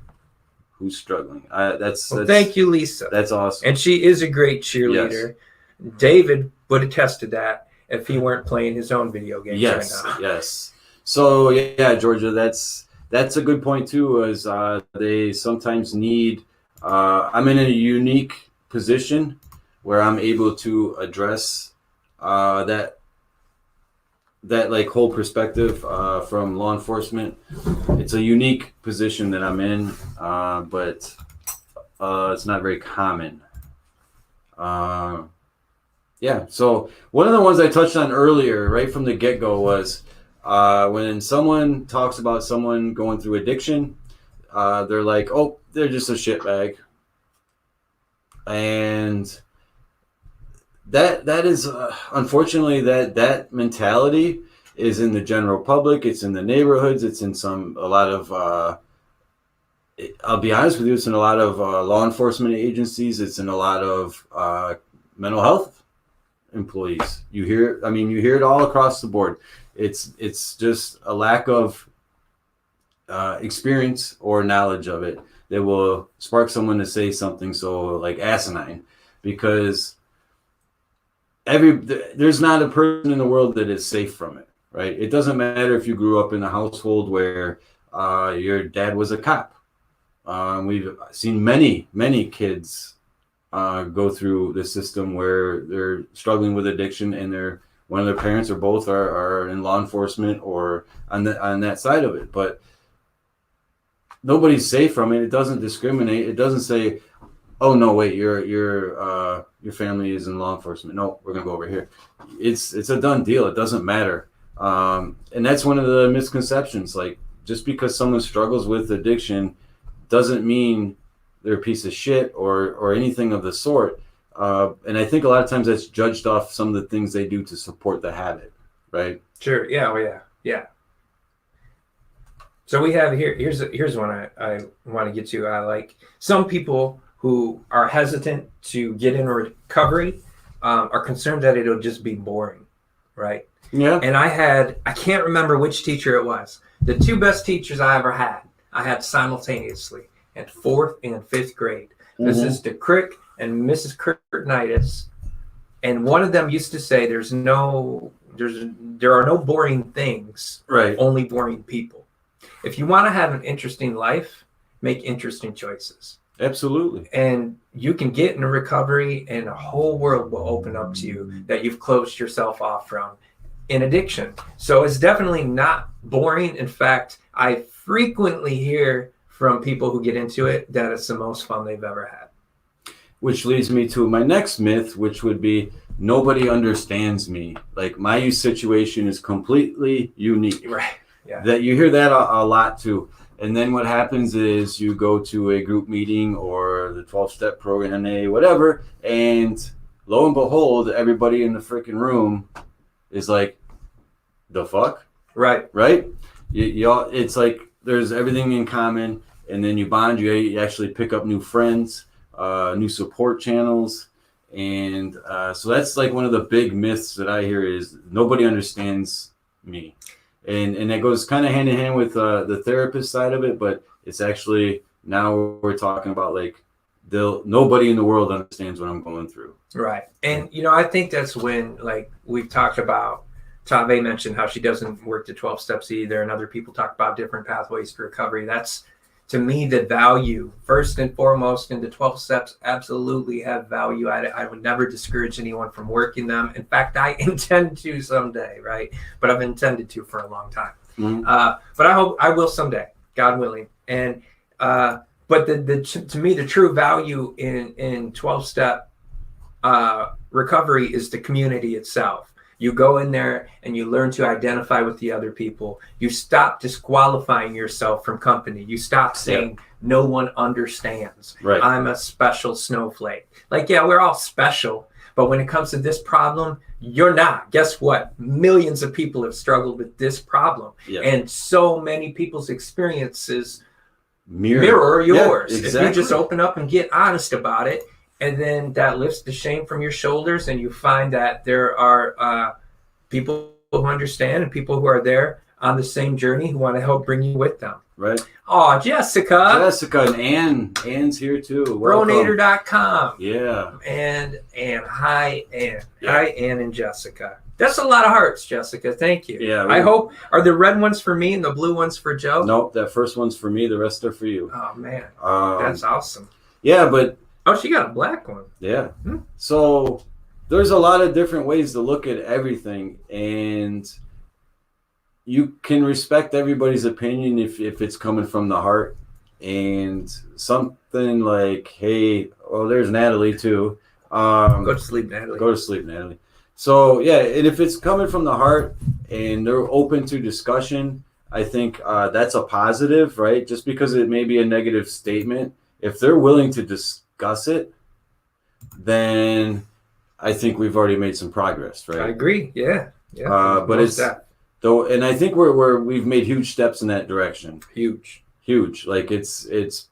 A: who's struggling. That's
B: thank you, Lisa.
A: That's awesome.
B: And she is a great cheerleader. Yes. David would attest to that if he weren't playing his own video games right now.
A: Yes. So yeah, Georgia, that's a good point too. Is they sometimes need. I'm in a unique position where I'm able to address that like whole perspective from law enforcement. It's a unique position that I'm in, but it's not very common. Yeah, so one of the ones I touched on earlier, right from the get-go, was when someone talks about someone going through addiction, they're like, oh, they're just a shitbag. And that is, unfortunately, that mentality is in the general public. It's in the neighborhoods. It's in a lot of, I'll be honest with you, it's in a lot of law enforcement agencies. It's in a lot of mental health employees. You hear it all across the board. It's just a lack of experience or knowledge of it that will spark someone to say something so like asinine, because there's not a person in the world that is safe from it, right? It doesn't matter if you grew up in a household where your dad was a cop. We've seen many kids go through the system where they're struggling with addiction, and one of their parents or both are in law enforcement or on that side of it. But nobody's safe from it. It doesn't discriminate. It doesn't say, "Oh no, wait, your family is in law enforcement. No, we're gonna go over here." It's a done deal. It doesn't matter, and that's one of the misconceptions. Like, just because someone struggles with addiction doesn't mean they're a piece of shit or anything of the sort. And I think a lot of times that's judged off some of the things they do to support the habit, right?
B: Sure. Yeah. Oh, yeah. Yeah. So we have here's one I want to get to. I like some people who are hesitant to get in recovery are concerned that it'll just be boring, right?
A: Yeah.
B: And I can't remember which teacher it was. The two best teachers I ever had, I had simultaneously in 4th and 5th grade. Mrs. DeCrick and Mrs. Curtinitis. And one of them used to say, there are no boring things,
A: Right.
B: only boring people. If you want to have an interesting life, make interesting choices.
A: Absolutely.
B: And you can get into recovery and a whole world will open up to you that you've closed yourself off from in addiction. So it's definitely not boring. In fact, I frequently hear from people who get into it that it's the most fun they've ever had.
A: Which leads me to my next myth, which would be nobody understands me. Like, my youth situation is completely unique.
B: Right. Yeah.
A: That you hear that a lot too. And then what happens is you go to a group meeting or the 12-step program, whatever, and lo and behold, everybody in the freaking room is like, the fuck?
B: Right.
A: Right? Y'all, it's like there's everything in common, and then you bond, you actually pick up new friends, new support channels. And so that's like one of the big myths that I hear is nobody understands me. And that goes kind of hand in hand with the therapist side of it, but it's actually, now we're talking about like nobody in the world understands what I'm going through.
B: Right. And, I think that's when, like, we've talked about, Tave mentioned how she doesn't work the 12 steps either, and other people talk about different pathways to recovery. That's, to me, the value. First and foremost, in the 12 steps absolutely have value. I would never discourage anyone from working them. In fact, I intend to someday, right? But I've intended to for a long time.
A: Mm-hmm.
B: But I hope I will someday, God willing. And but to me, the true value in 12-step recovery is the community itself. You go in there and you learn to identify with the other people. You stop disqualifying yourself from company. You stop saying, no one understands.
A: Right.
B: I'm a special snowflake. Like, yeah, we're all special. But when it comes to this problem, you're not. Guess what? Millions of people have struggled with this problem.
A: Yeah.
B: And so many people's experiences
A: Mirror
B: yours.
A: Yeah, exactly.
B: If you just open up and get honest about it, and then that lifts the shame from your shoulders, and you find that there are people who understand and people who are there on the same journey who want to help bring you with them.
A: Right.
B: Oh, Jessica
A: and Ann's here too.
B: Bronator.com.
A: Yeah.
B: And hi, Ann.
A: Yeah.
B: Hi, Ann and Jessica. That's a lot of hearts, Jessica. Thank you.
A: Yeah.
B: I hope, are the red ones for me and the blue ones for Joe?
A: Nope, that first one's for me. The rest are for you.
B: Oh, man. That's awesome.
A: Yeah, but
B: Oh, she got a black one.
A: yeah. So there's a lot of different ways to look at everything, and you can respect everybody's opinion if it's coming from the heart. And something like, hey, well, there's Natalie too.
B: Go to sleep, Natalie.
A: Go to sleep, Natalie. So yeah, and if it's coming from the heart and they're open to discussion, I think that's a positive, right? Just because it may be a negative statement, if they're willing to discuss it, then I think we've already made some progress, right?
B: I agree. Yeah.
A: But it's though, and I think we've made huge steps in that direction.
B: huge.
A: Like it's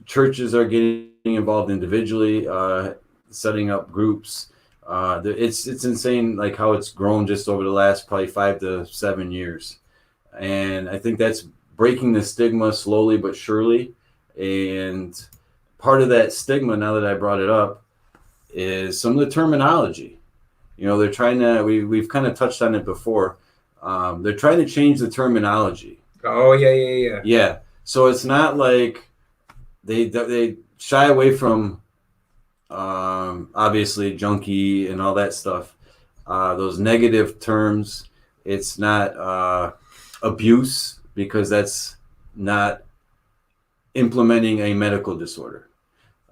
A: churches are getting involved individually, setting up groups. It's insane, like how it's grown just over the last probably 5 to 7 years, and I think that's breaking the stigma slowly but surely. And part of that stigma, now that I brought it up, is some of the terminology. They're trying to. We've kind of touched on it before. They're trying to change the terminology.
B: Oh yeah.
A: Yeah. So it's not like they shy away from obviously junkie and all that stuff. Those negative terms. It's not abuse, because that's not implementing a medical disorder.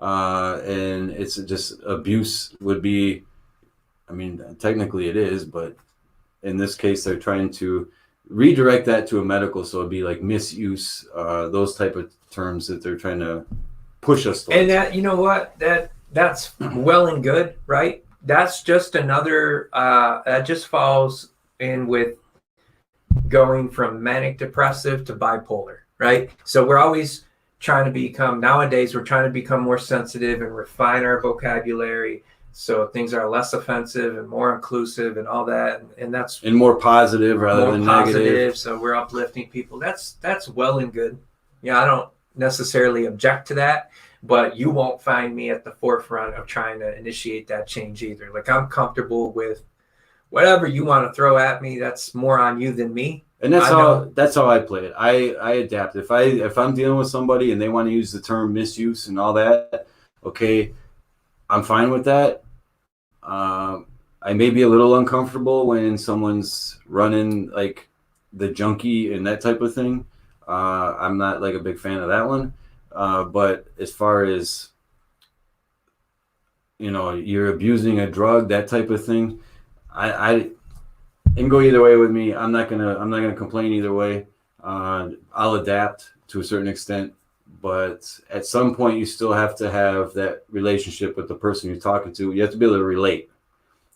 A: And it's just abuse would be, I mean, technically it is, but in this case, they're trying to redirect that to a medical. So it'd be like misuse, those type of terms that they're trying to push us towards.
B: And that, you know what, that's well and good, right? That's just another, that just falls in with going from manic depressive to bipolar, right? So we're always trying to become, nowadays we're trying to become more sensitive and refine our vocabulary so things are less offensive and more inclusive and all that, and that's
A: and more positive rather
B: more
A: than
B: positive.
A: negative.
B: So we're uplifting people. That's well and good. Yeah, I don't necessarily object to that, but you won't find me at the forefront of trying to initiate that change either. Like, I'm comfortable with whatever you want to throw at me. That's more on you than me.
A: And that's how I play it. I adapt. If I'm dealing with somebody and they want to use the term misuse and all that, okay, I'm fine with that. I may be a little uncomfortable when someone's running like the junkie and that type of thing. I'm not like a big fan of that one. But as far as, you're abusing a drug, that type of thing, I can go either way with me. I'm not gonna complain either way. I'll adapt to a certain extent, but at some point you still have to have that relationship with the person you're talking to. You have to be able to relate.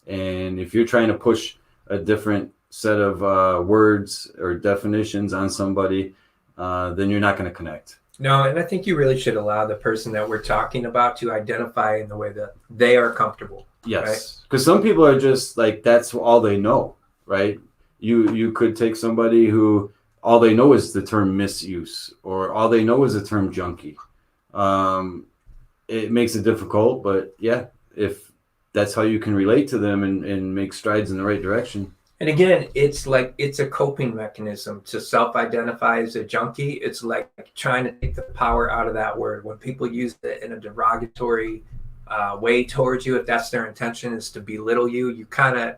A: And if you're trying to push a different set of words or definitions on somebody, then you're not going to connect.
B: No, and I think you really should allow the person that we're talking about to identify in the way that they are comfortable.
A: Yes, because some people are just like, that's all they know, right? You could take somebody who all they know is the term misuse, or all they know is the term junkie. It makes it difficult, but yeah, if that's how you can relate to them and make strides in the right direction.
B: And again, it's a coping mechanism to self-identify as a junkie. It's like trying to take the power out of that word. When people use it in a derogatory way towards you, if that's their intention, is to belittle you, you kind of,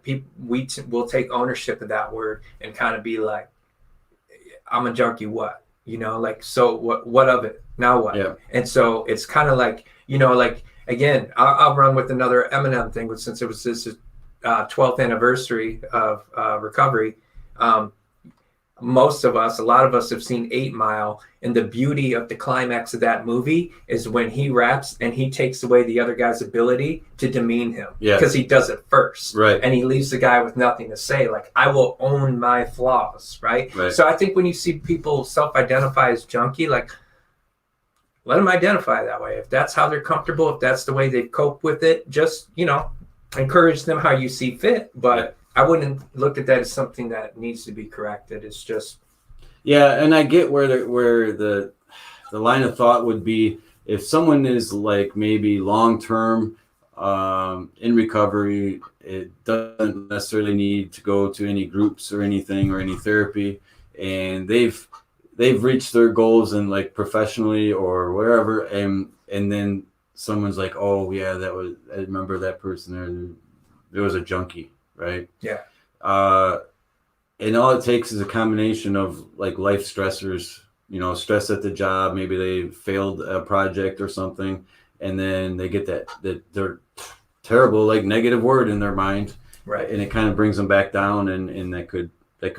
B: will take ownership of that word and kind of be like, I'm a junkie, what? So what of it? Now what?
A: Yeah.
B: And so it's kind of like, again, I'll run with another Eminem thing, but since it was this 12th anniversary of recovery, most of us, a lot of us have seen 8 Mile, and the beauty of the climax of that movie is when he raps and he takes away the other guy's ability to demean him, because he does it first,
A: right? And
B: he leaves the guy with nothing to say, like, I will own my flaws, right? So I think when you see people self-identify as junkie, like, let them identify that way. If that's how they're comfortable, if that's the way they cope with it, just, encourage them how you see fit. But I wouldn't look at that as something that needs to be corrected. It's just.
A: Yeah, and I get where the line of thought would be if someone is like maybe long-term in recovery, it doesn't necessarily need to go to any groups or anything or any therapy, and they've reached their goals and like professionally or wherever, and then someone's like, oh yeah, I remember that person there was a junkie, right?
B: Yeah.
A: And all it takes is a combination of like life stressors, stress at the job, maybe they failed a project or something, and then they get that they're terrible, like negative word in their mind,
B: right? And
A: it kind of brings them back down, and that could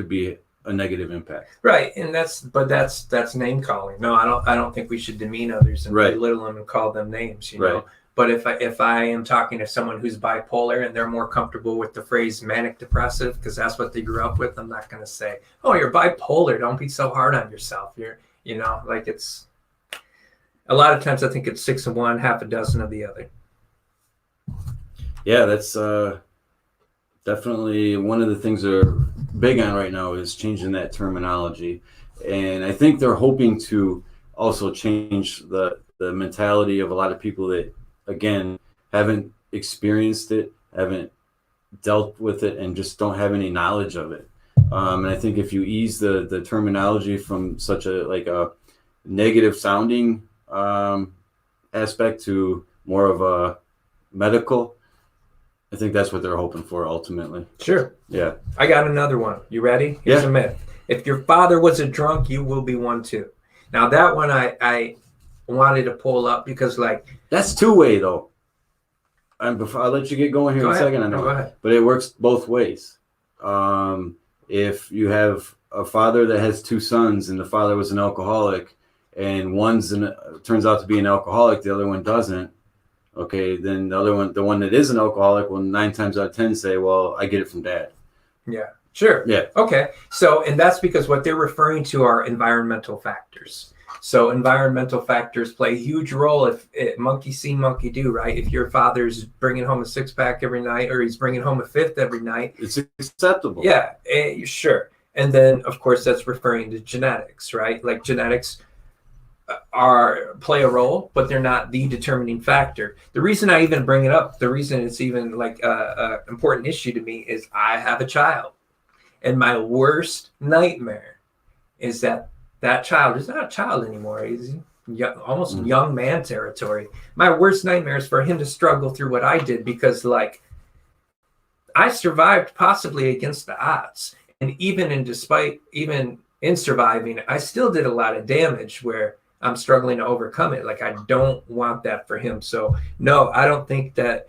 A: be a negative impact,
B: right? And that's name calling. No, I don't think we should demean others and belittle them and call them names, know. But if I am talking to someone who's bipolar and they're more comfortable with the phrase manic depressive because that's what they grew up with, I'm not going to say, oh, you're bipolar, don't be so hard on yourself. It's a lot of times I think it's 6 of one, half a dozen of the other.
A: Yeah, that's definitely one of the things they're big on right now is changing that terminology. And I think they're hoping to also change the mentality of a lot of people that, again, haven't experienced it, haven't dealt with it, and just don't have any knowledge of it. And I think if you ease the terminology from such a negative sounding aspect to more of a medical. I think that's what they're hoping for ultimately.
B: Sure.
A: Yeah.
B: I got another one. You ready? Here's
A: Yeah.
B: a myth. If your father was a drunk, you will be one too. Now that one I wanted to pull up because like
A: That's two-way though. And before I'll let you get going here
B: Go
A: in a
B: ahead.
A: second, I
B: No,
A: know,
B: go ahead.
A: but it works both ways. If you have a father that has two sons and the father was an alcoholic and turns out to be an alcoholic, the other one doesn't, okay, then the one that is an alcoholic will 9 times out of 10 say, well, I get it from dad.
B: Yeah. Sure.
A: Yeah.
B: Okay. So, and that's because what they're referring to are environmental factors. So environmental factors play a huge role. If monkey see, monkey do, right? If your father's bringing home a 6-pack every night, or he's bringing home a 5th every night,
A: It's acceptable.
B: yeah, sure. And then, of course, that's referring to genetics, right? Like genetics play a role, but they're not the determining factor. The reason I even bring it up, the reason it's even like a important issue to me is I have a child, and my worst nightmare is that child is not a child anymore. He's almost young man territory. My worst nightmare is for him to struggle through what I did, because like I survived possibly against the odds. And even in surviving, I still did a lot of damage where I'm struggling to overcome it. Like I don't want that for him. So no, I don't think that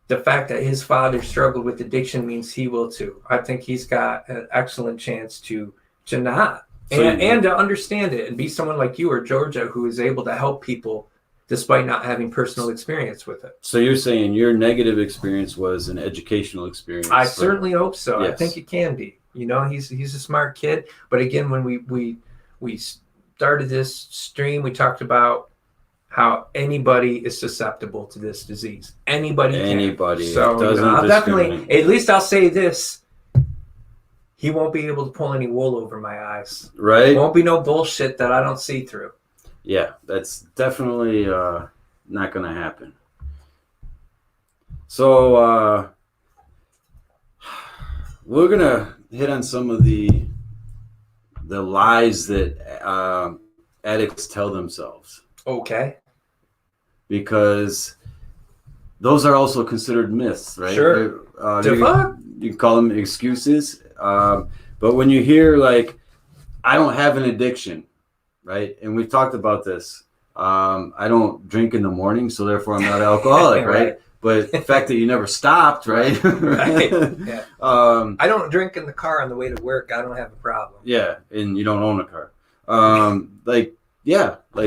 B: the fact that his father struggled with addiction means he will too. I think he's got an excellent chance to not. And to understand it and be someone like you or Georgia who is able to help people despite not having personal experience with it.
A: So you're saying your negative experience was an educational experience?
B: I certainly hope so.
A: Yes.
B: I think it can be. You know, he's a smart kid. But again, when we started this stream, we talked about how anybody is susceptible to this disease. Anybody can. So I'll definitely, at least I'll say this. He won't be able to pull any wool over my eyes.
A: Right.
B: Won't be no bullshit that I don't see through.
A: Yeah, that's definitely not going to happen. So we're going to hit on some of the lies that addicts tell themselves.
B: Okay.
A: Because those are also considered myths, right?
B: Sure.
A: You can call them excuses. But when you hear like, I don't have an addiction, right? And we've talked about this. I don't drink in the morning, so therefore I'm not alcoholic, right? But the fact that you never stopped, right?
B: Right. Yeah. I don't drink in the car on the way to work. I don't have a problem.
A: Yeah, and you don't own a car. Like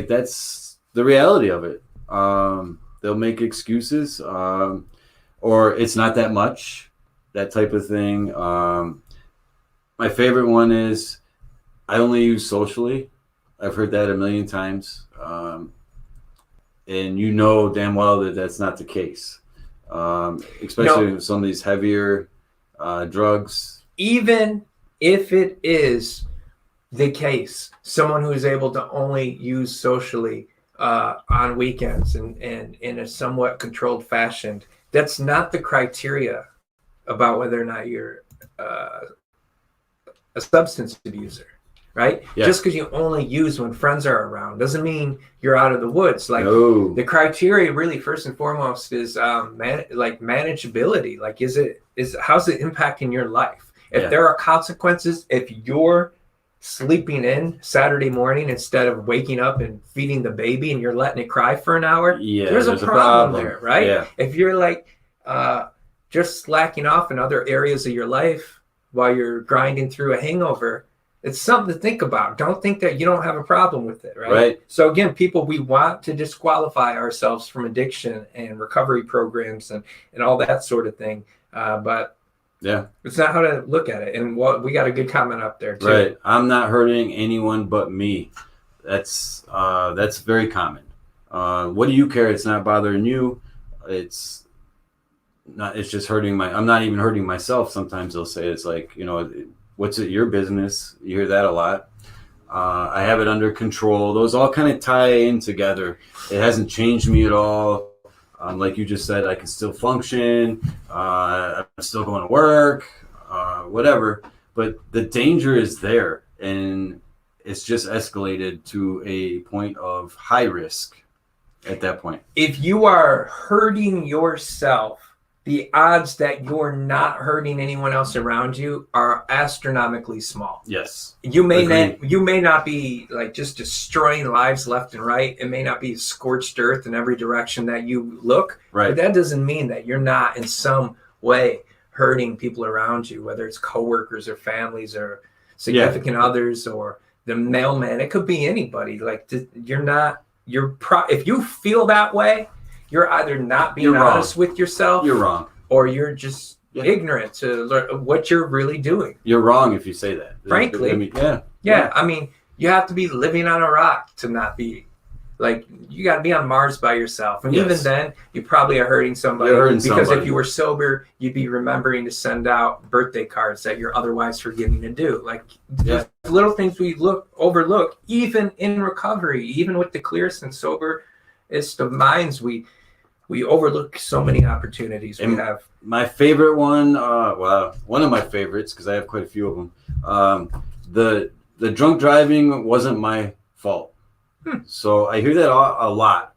A: that's the reality of it. They'll make excuses, or it's not that much, that type of thing. My favorite one is, I only use socially. I've heard that a million times. And you know damn well that that's not the case. Especially with some of these heavier drugs. Even
B: if it is the case, someone who is able to only use socially on weekends and in a somewhat controlled fashion, that's not the criteria about whether or not you're a substance abuser, right? Yeah. Just because you only use when friends are around doesn't mean you're out of the woods. Like the criteria really first and foremost is manageability. Like how's it impacting your life? If there are consequences, if you're sleeping in Saturday morning instead of waking up and feeding the baby and you're letting it cry for an hour, there's a problem there, right? Yeah. If you're like just slacking off in other areas of your life while you're grinding through a hangover, it's something to think about. Don't think that you don't have a problem with it, right? So again, people, we want to disqualify ourselves from addiction and recovery programs and all that sort of thing. But yeah, it's not how to look at it. And we got a good comment up there too.
A: Right. I'm not hurting anyone but me. That's very common. What do you care? It's not bothering you. It's just hurting I'm not even hurting myself. Sometimes they'll say, it's like, what's it your business? You hear that a lot. I have it under control. Those all kind of tie in together. It hasn't changed me at all. Like you just said, I can still function. I'm still going to work, whatever. But the danger is there. And it's just escalated to a point of high risk at that point.
B: If you are hurting yourself, the odds that you're not hurting anyone else around you are astronomically small.
A: Yes.
B: You may
A: Agreed.
B: not be like just destroying lives left and right. It may not be scorched earth in every direction that you look.
A: Right.
B: But that doesn't mean that you're not in some way hurting people around you, whether it's coworkers or families or significant others or the mailman. It could be anybody. Like if you feel that way, you're either not being honest with yourself.
A: You're wrong.
B: Or you're just ignorant to learn what you're really doing.
A: You're wrong if you say that.
B: Frankly.
A: I mean,
B: I mean, you have to be living on a rock to not be like, you got to be on Mars by yourself. And even then, you probably are hurting somebody. Because if you were sober, you'd be remembering to send out birthday cards that you're otherwise forgetting to do. Like little things we overlook, even in recovery, even with the clearest and soberest of minds, we overlook so many opportunities we have.
A: My favorite one, one of my favorites, because I have quite a few of them. The drunk driving wasn't my fault. So I hear that a lot,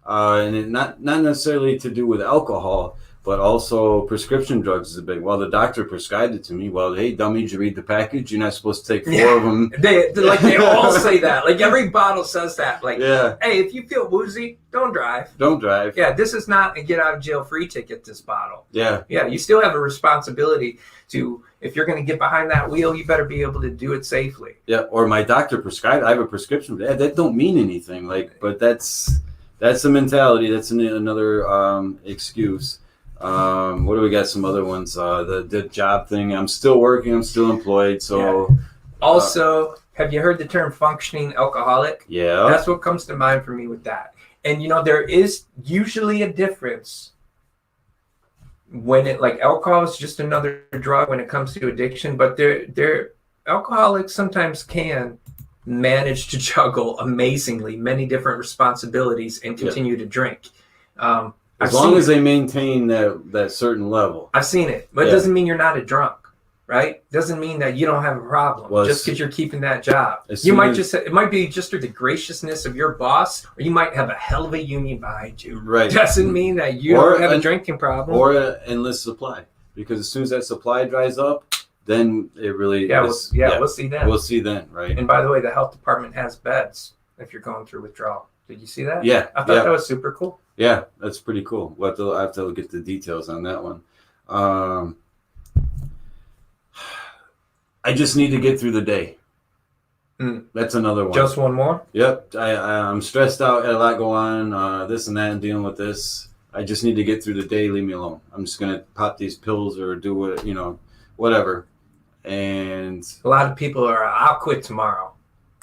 A: and not necessarily to do with alcohol, but also prescription drugs is a big. Well, the doctor prescribed it to me. Well, hey, dummy, did you read the package? You're not supposed to take 4 of them.
B: They all say that. Like every bottle says that. Like, hey, if you feel woozy, don't drive.
A: Don't drive.
B: Yeah, this is not a get out of jail free ticket. This bottle.
A: Yeah.
B: You still have a responsibility to. If you're going to get behind that wheel, you better be able to do it safely.
A: Yeah, or my doctor prescribed. I have a prescription. That don't mean anything. But that's the mentality. That's another excuse. What do we got? Some other ones. The job thing. I'm still working. I'm still employed. So
B: also, have you heard the term functioning alcoholic?
A: Yeah,
B: that's what comes to mind for me with that. And there is usually a difference when alcohol is just another drug when it comes to addiction, but alcoholics sometimes can manage to juggle amazingly many different responsibilities and continue to drink.
A: As long as they maintain that certain level.
B: I've seen it, but it doesn't mean you're not a drunk, right? Doesn't mean that you don't have a problem just because you're keeping that job. It might be just through the graciousness of your boss, or you might have a hell of a union behind you.
A: Right.
B: Doesn't mean that you don't have a drinking problem.
A: Or an endless supply. Because as soon as that supply dries up, then it really
B: we'll see then.
A: We'll see then, right?
B: And by the way, the health department has beds if you're going through withdrawal. Did you see that?
A: Yeah.
B: I thought that was super cool.
A: Yeah, that's pretty cool. I have to get the details on that one. I just need to get through the day. That's another one.
B: Just one more?
A: Yep. I'm stressed out, had a lot going on, this and that, and dealing with this. I just need to get through the day. Leave me alone. I'm just going to pop these pills or do whatever. And
B: a lot of people are, I'll quit tomorrow.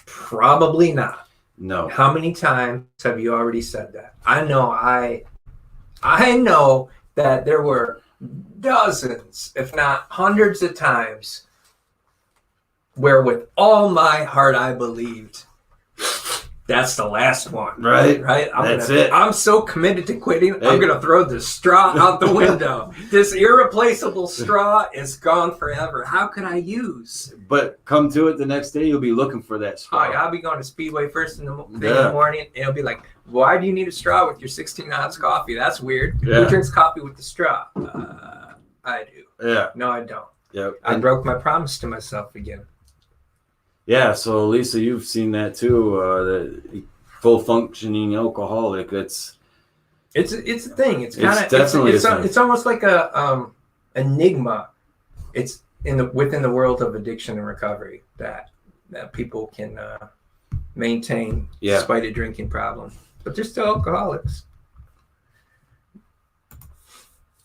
B: Probably not.
A: No.
B: How many times have you already said that? I know that there were dozens, if not hundreds of times where with all my heart I believed that's the last one.
A: Right.
B: That's it. I'm so committed to quitting, I'm going to throw the straw out the window. This irreplaceable straw is gone forever. How can I use?
A: But come to it the next day, you'll be looking for that straw.
B: I'll be going to Speedway first in the morning, and it'll be like, why do you need a straw with your 16-ounce coffee? That's weird. Who drinks coffee with the straw? I do.
A: Yeah.
B: No, I don't.
A: Yep.
B: I broke my promise to myself again.
A: Yeah, so Lisa, you've seen that too. The full functioning alcoholic. It's
B: a thing. It's kind of
A: definitely
B: it's almost like a enigma. It's within the world of addiction and recovery that people can maintain despite a drinking problem, but they're still alcoholics.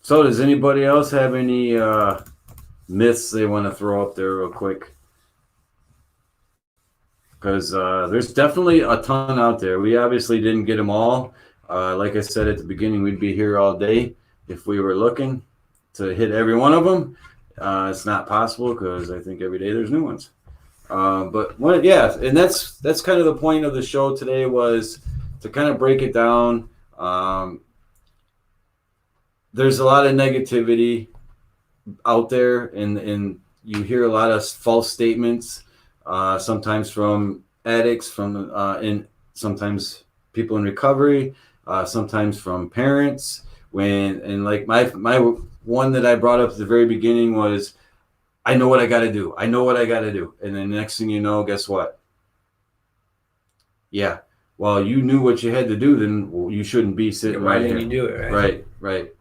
A: So, does anybody else have any myths they want to throw up there real quick? Because there's definitely a ton out there. We obviously didn't get them all. Like I said at the beginning, we'd be here all day if we were looking to hit every one of them. It's not possible because I think every day there's new ones. And that's kind of the point of the show today, was to kind of break it down. There's a lot of negativity out there, and you hear a lot of false statements. Sometimes from addicts from in sometimes people in recovery, sometimes from parents. Like my one that I brought up at the very beginning was, I know what I got to do. I know what I got to do. And then the next thing you know, guess what? Yeah. Well, you knew what you had to do, then you shouldn't be sitting
B: Why
A: right
B: didn't
A: here.
B: you do it? Right.
A: Right, right.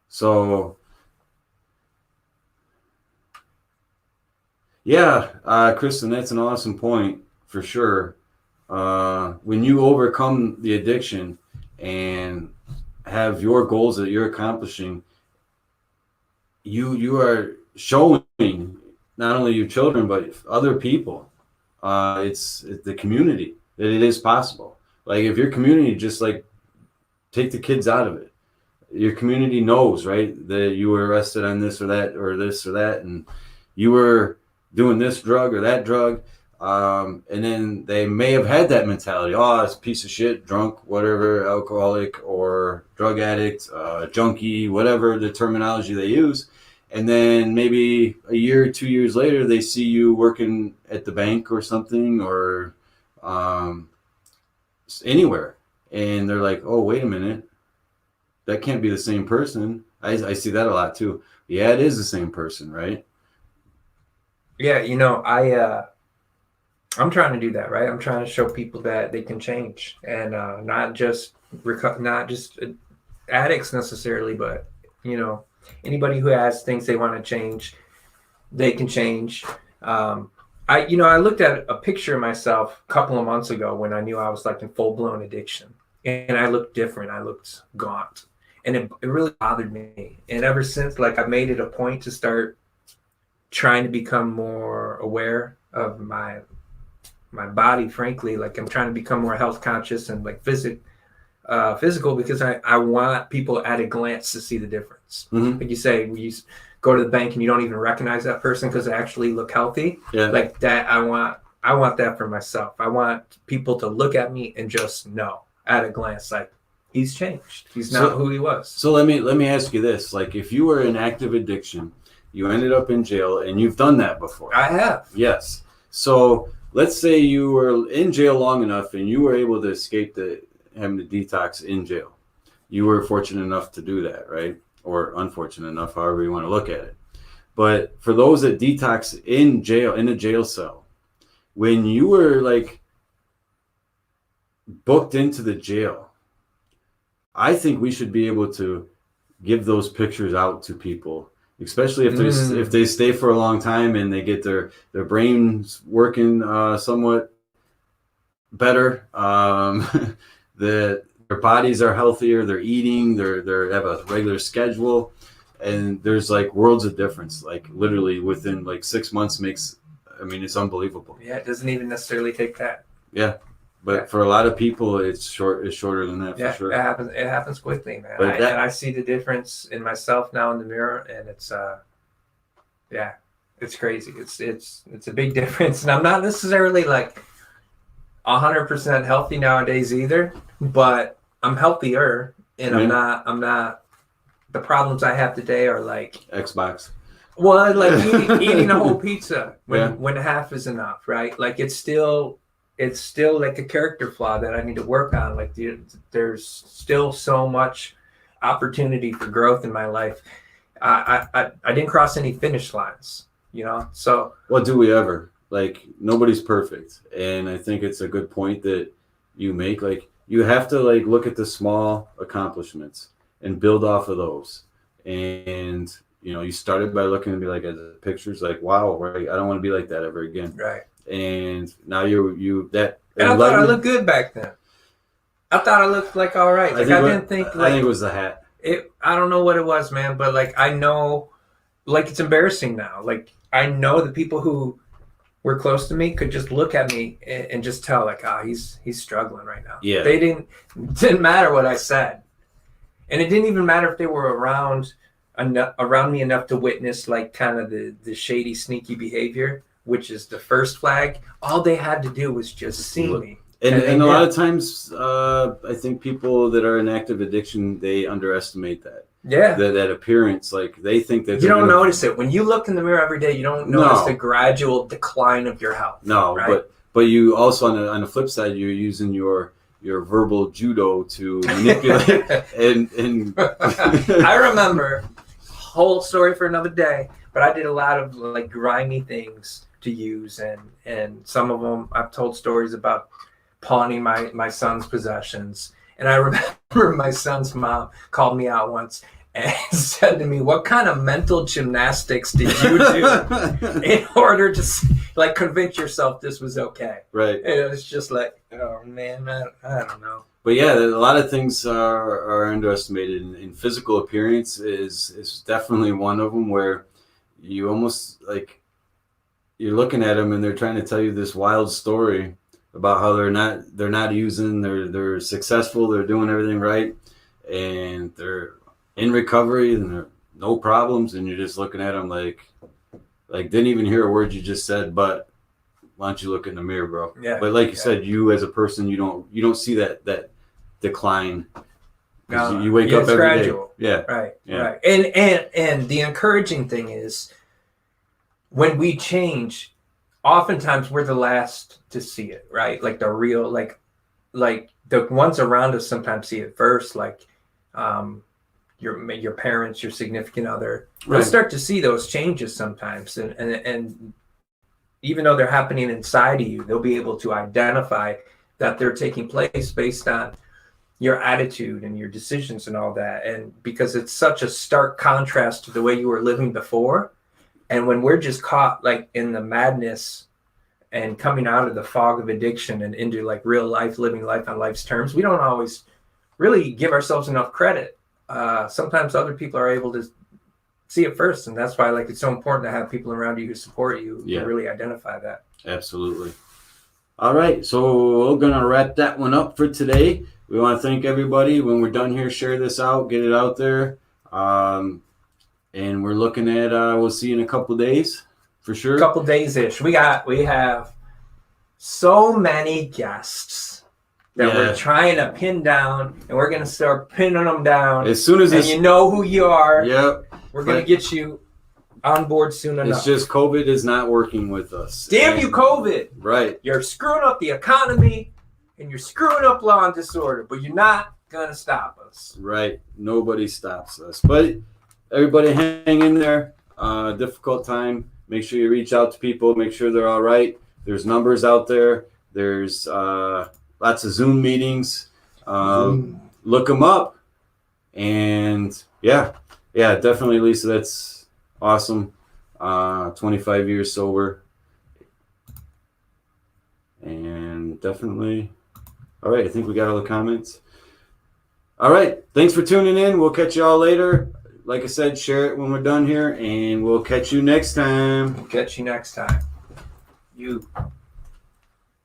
A: So, yeah, Kristen, that's an awesome point for sure. When you overcome the addiction and have your goals that you're accomplishing, you are showing not only your children but other people, it's the community, that it is possible. Like if your community just like take the kids out of it, your community knows, right, that you were arrested on this or that or this or that, and you were doing this drug or that drug, and then they may have had that mentality, oh, it's a piece of shit, drunk, whatever, alcoholic or drug addict, junkie, whatever the terminology they use. And then maybe a year or 2 years later, they see you working at the bank or something, or anywhere. And they're like, oh, wait a minute. That can't be the same person. I see that a lot too. Yeah, it is the same person, right?
B: Yeah, I'm trying to do that, right? I'm trying to show people that they can change, and not just addicts necessarily, but anybody who has things they want to change, they can change. I looked at a picture of myself a couple of months ago when I knew I was like in full blown addiction, and I looked different. I looked gaunt, and it really bothered me. And ever since, like, I've made it a point to start trying to become more aware of my body. Frankly, like I'm trying to become more health conscious and like physical, because I want people at a glance to see the difference.
A: Mm-hmm.
B: Like you say, you go to the bank and you don't even recognize that person because they actually look healthy.
A: Yeah.
B: Like that, I want that for myself. I want people to look at me and just know at a glance, like, he's changed. He's not who he was.
A: So let me ask you this: like, if you were in active addiction, you ended up in jail, and you've done that before.
B: I have.
A: Yes. So let's say you were in jail long enough, and you were able to escape having to detox in jail. You were fortunate enough to do that, right? Or unfortunate enough, however you want to look at it. But for those that detox in jail, in a jail cell, when you were like booked into the jail, I think we should be able to give those pictures out to people, especially if they stay for a long time and they get their brains working somewhat better. Their bodies are healthier. They're eating. They have a regular schedule, and there's like worlds of difference. Like literally within like 6 months it's unbelievable.
B: Yeah, it doesn't even necessarily take that.
A: Yeah. But for a lot of people, it's shorter than that, for sure.
B: It happens quickly, man.
A: But
B: And I see the difference in myself now in the mirror, and it's it's crazy. It's a big difference, and I'm not necessarily like 100% healthy nowadays either, but I'm healthier, and I'm not. The problems I have today are like
A: Xbox.
B: Well, like eating a whole pizza when half is enough, right? Like it's still like a character flaw that I need to work on. Like there's still so much opportunity for growth in my life. I didn't cross any finish lines, so.
A: What do we ever? Like, nobody's perfect. And I think it's a good point that you make. Like, you have to like look at the small accomplishments and build off of those. And you started by looking and be like at the pictures, like, wow, right? I don't want to be like that ever again.
B: Right.
A: And now you that.
B: And I thought I looked good back then. I thought I looked like all right. Like I didn't think. Like,
A: I think it was the hat.
B: I don't know what it was, man. But like I know, like it's embarrassing now. Like I know the people who were close to me could just look at me and just tell, like, he's struggling right now.
A: Yeah.
B: They didn't matter what I said, and it didn't even matter if they were around me enough to witness like kind of the shady, sneaky behavior, which is the first flag. All they had to do was just see me.
A: And a lot of times, I think people that are in active addiction, they underestimate that.
B: Yeah.
A: That appearance, like they think that
B: you don't notice it when you look in the mirror every day. You don't notice the gradual decline of your health.
A: No,
B: right?
A: but you also on the flip side, you're using your verbal judo to manipulate and
B: I remember, whole story for another day, but I did a lot of like grimy things to use, and some of them I've told stories about pawning my son's possessions. And I remember my son's mom called me out once and said to me, "What kind of mental gymnastics did you do in order to like convince yourself this was okay?"
A: Right.
B: And it was just like, oh man, I don't know.
A: But yeah, a lot of things are underestimated, and physical appearance is definitely one of them, where you almost like you're looking at them and they're trying to tell you this wild story about how they're not using, they're successful, they're doing everything right, and they're in recovery and there are no problems, and you're just looking at them like didn't even hear a word you just said, but why don't you look in the mirror, bro?
B: Yeah.
A: But like you said, you as a person, you don't see that decline. You wake up
B: it's
A: every
B: gradual.
A: day. Yeah.
B: Right.
A: Yeah.
B: Right. And the encouraging thing is when we change, oftentimes we're the last to see it, right? Like the real, like the ones around us sometimes see it first, like your parents, your significant other.
A: Right.
B: They'll start to see those changes sometimes, and even though they're happening inside of you, they'll be able to identify that they're taking place based on your attitude and your decisions and all that. And because it's such a stark contrast to the way you were living before. And when we're just caught like in the madness and coming out of the fog of addiction and into like real life, living life on life's terms, we don't always really give ourselves enough credit. Sometimes other people are able to see it first. And that's why like it's so important to have people around you who support you,
A: Yeah.
B: to really identify that.
A: Absolutely. All right, so we're gonna wrap that one up for today. We want to thank everybody. When we're done here, share this out, get it out there. And we're looking at we'll see you in a couple of days for sure.
B: A couple days ish. We have so many guests that we're trying to pin down, and we're gonna start pinning them down
A: As soon as
B: and you know who you are.
A: Yep.
B: We're gonna get you on board soon enough.
A: It's just COVID is not working with us.
B: Damn you, COVID!
A: Right.
B: You're screwing up the economy and you're screwing up law and disorder, but you're not gonna stop us.
A: Right. Nobody stops us. But everybody hang in there. Difficult time. Make sure you reach out to people. Make sure they're all right. There's numbers out there. There's lots of Zoom meetings. Look them up. And yeah, definitely, Lisa. That's awesome. 25 years sober. And definitely. All right. I think we got all the comments. All right. Thanks for tuning in. We'll catch you all later. Like I said, share it when we're done here, and we'll catch you next time.
B: Catch you next time. You.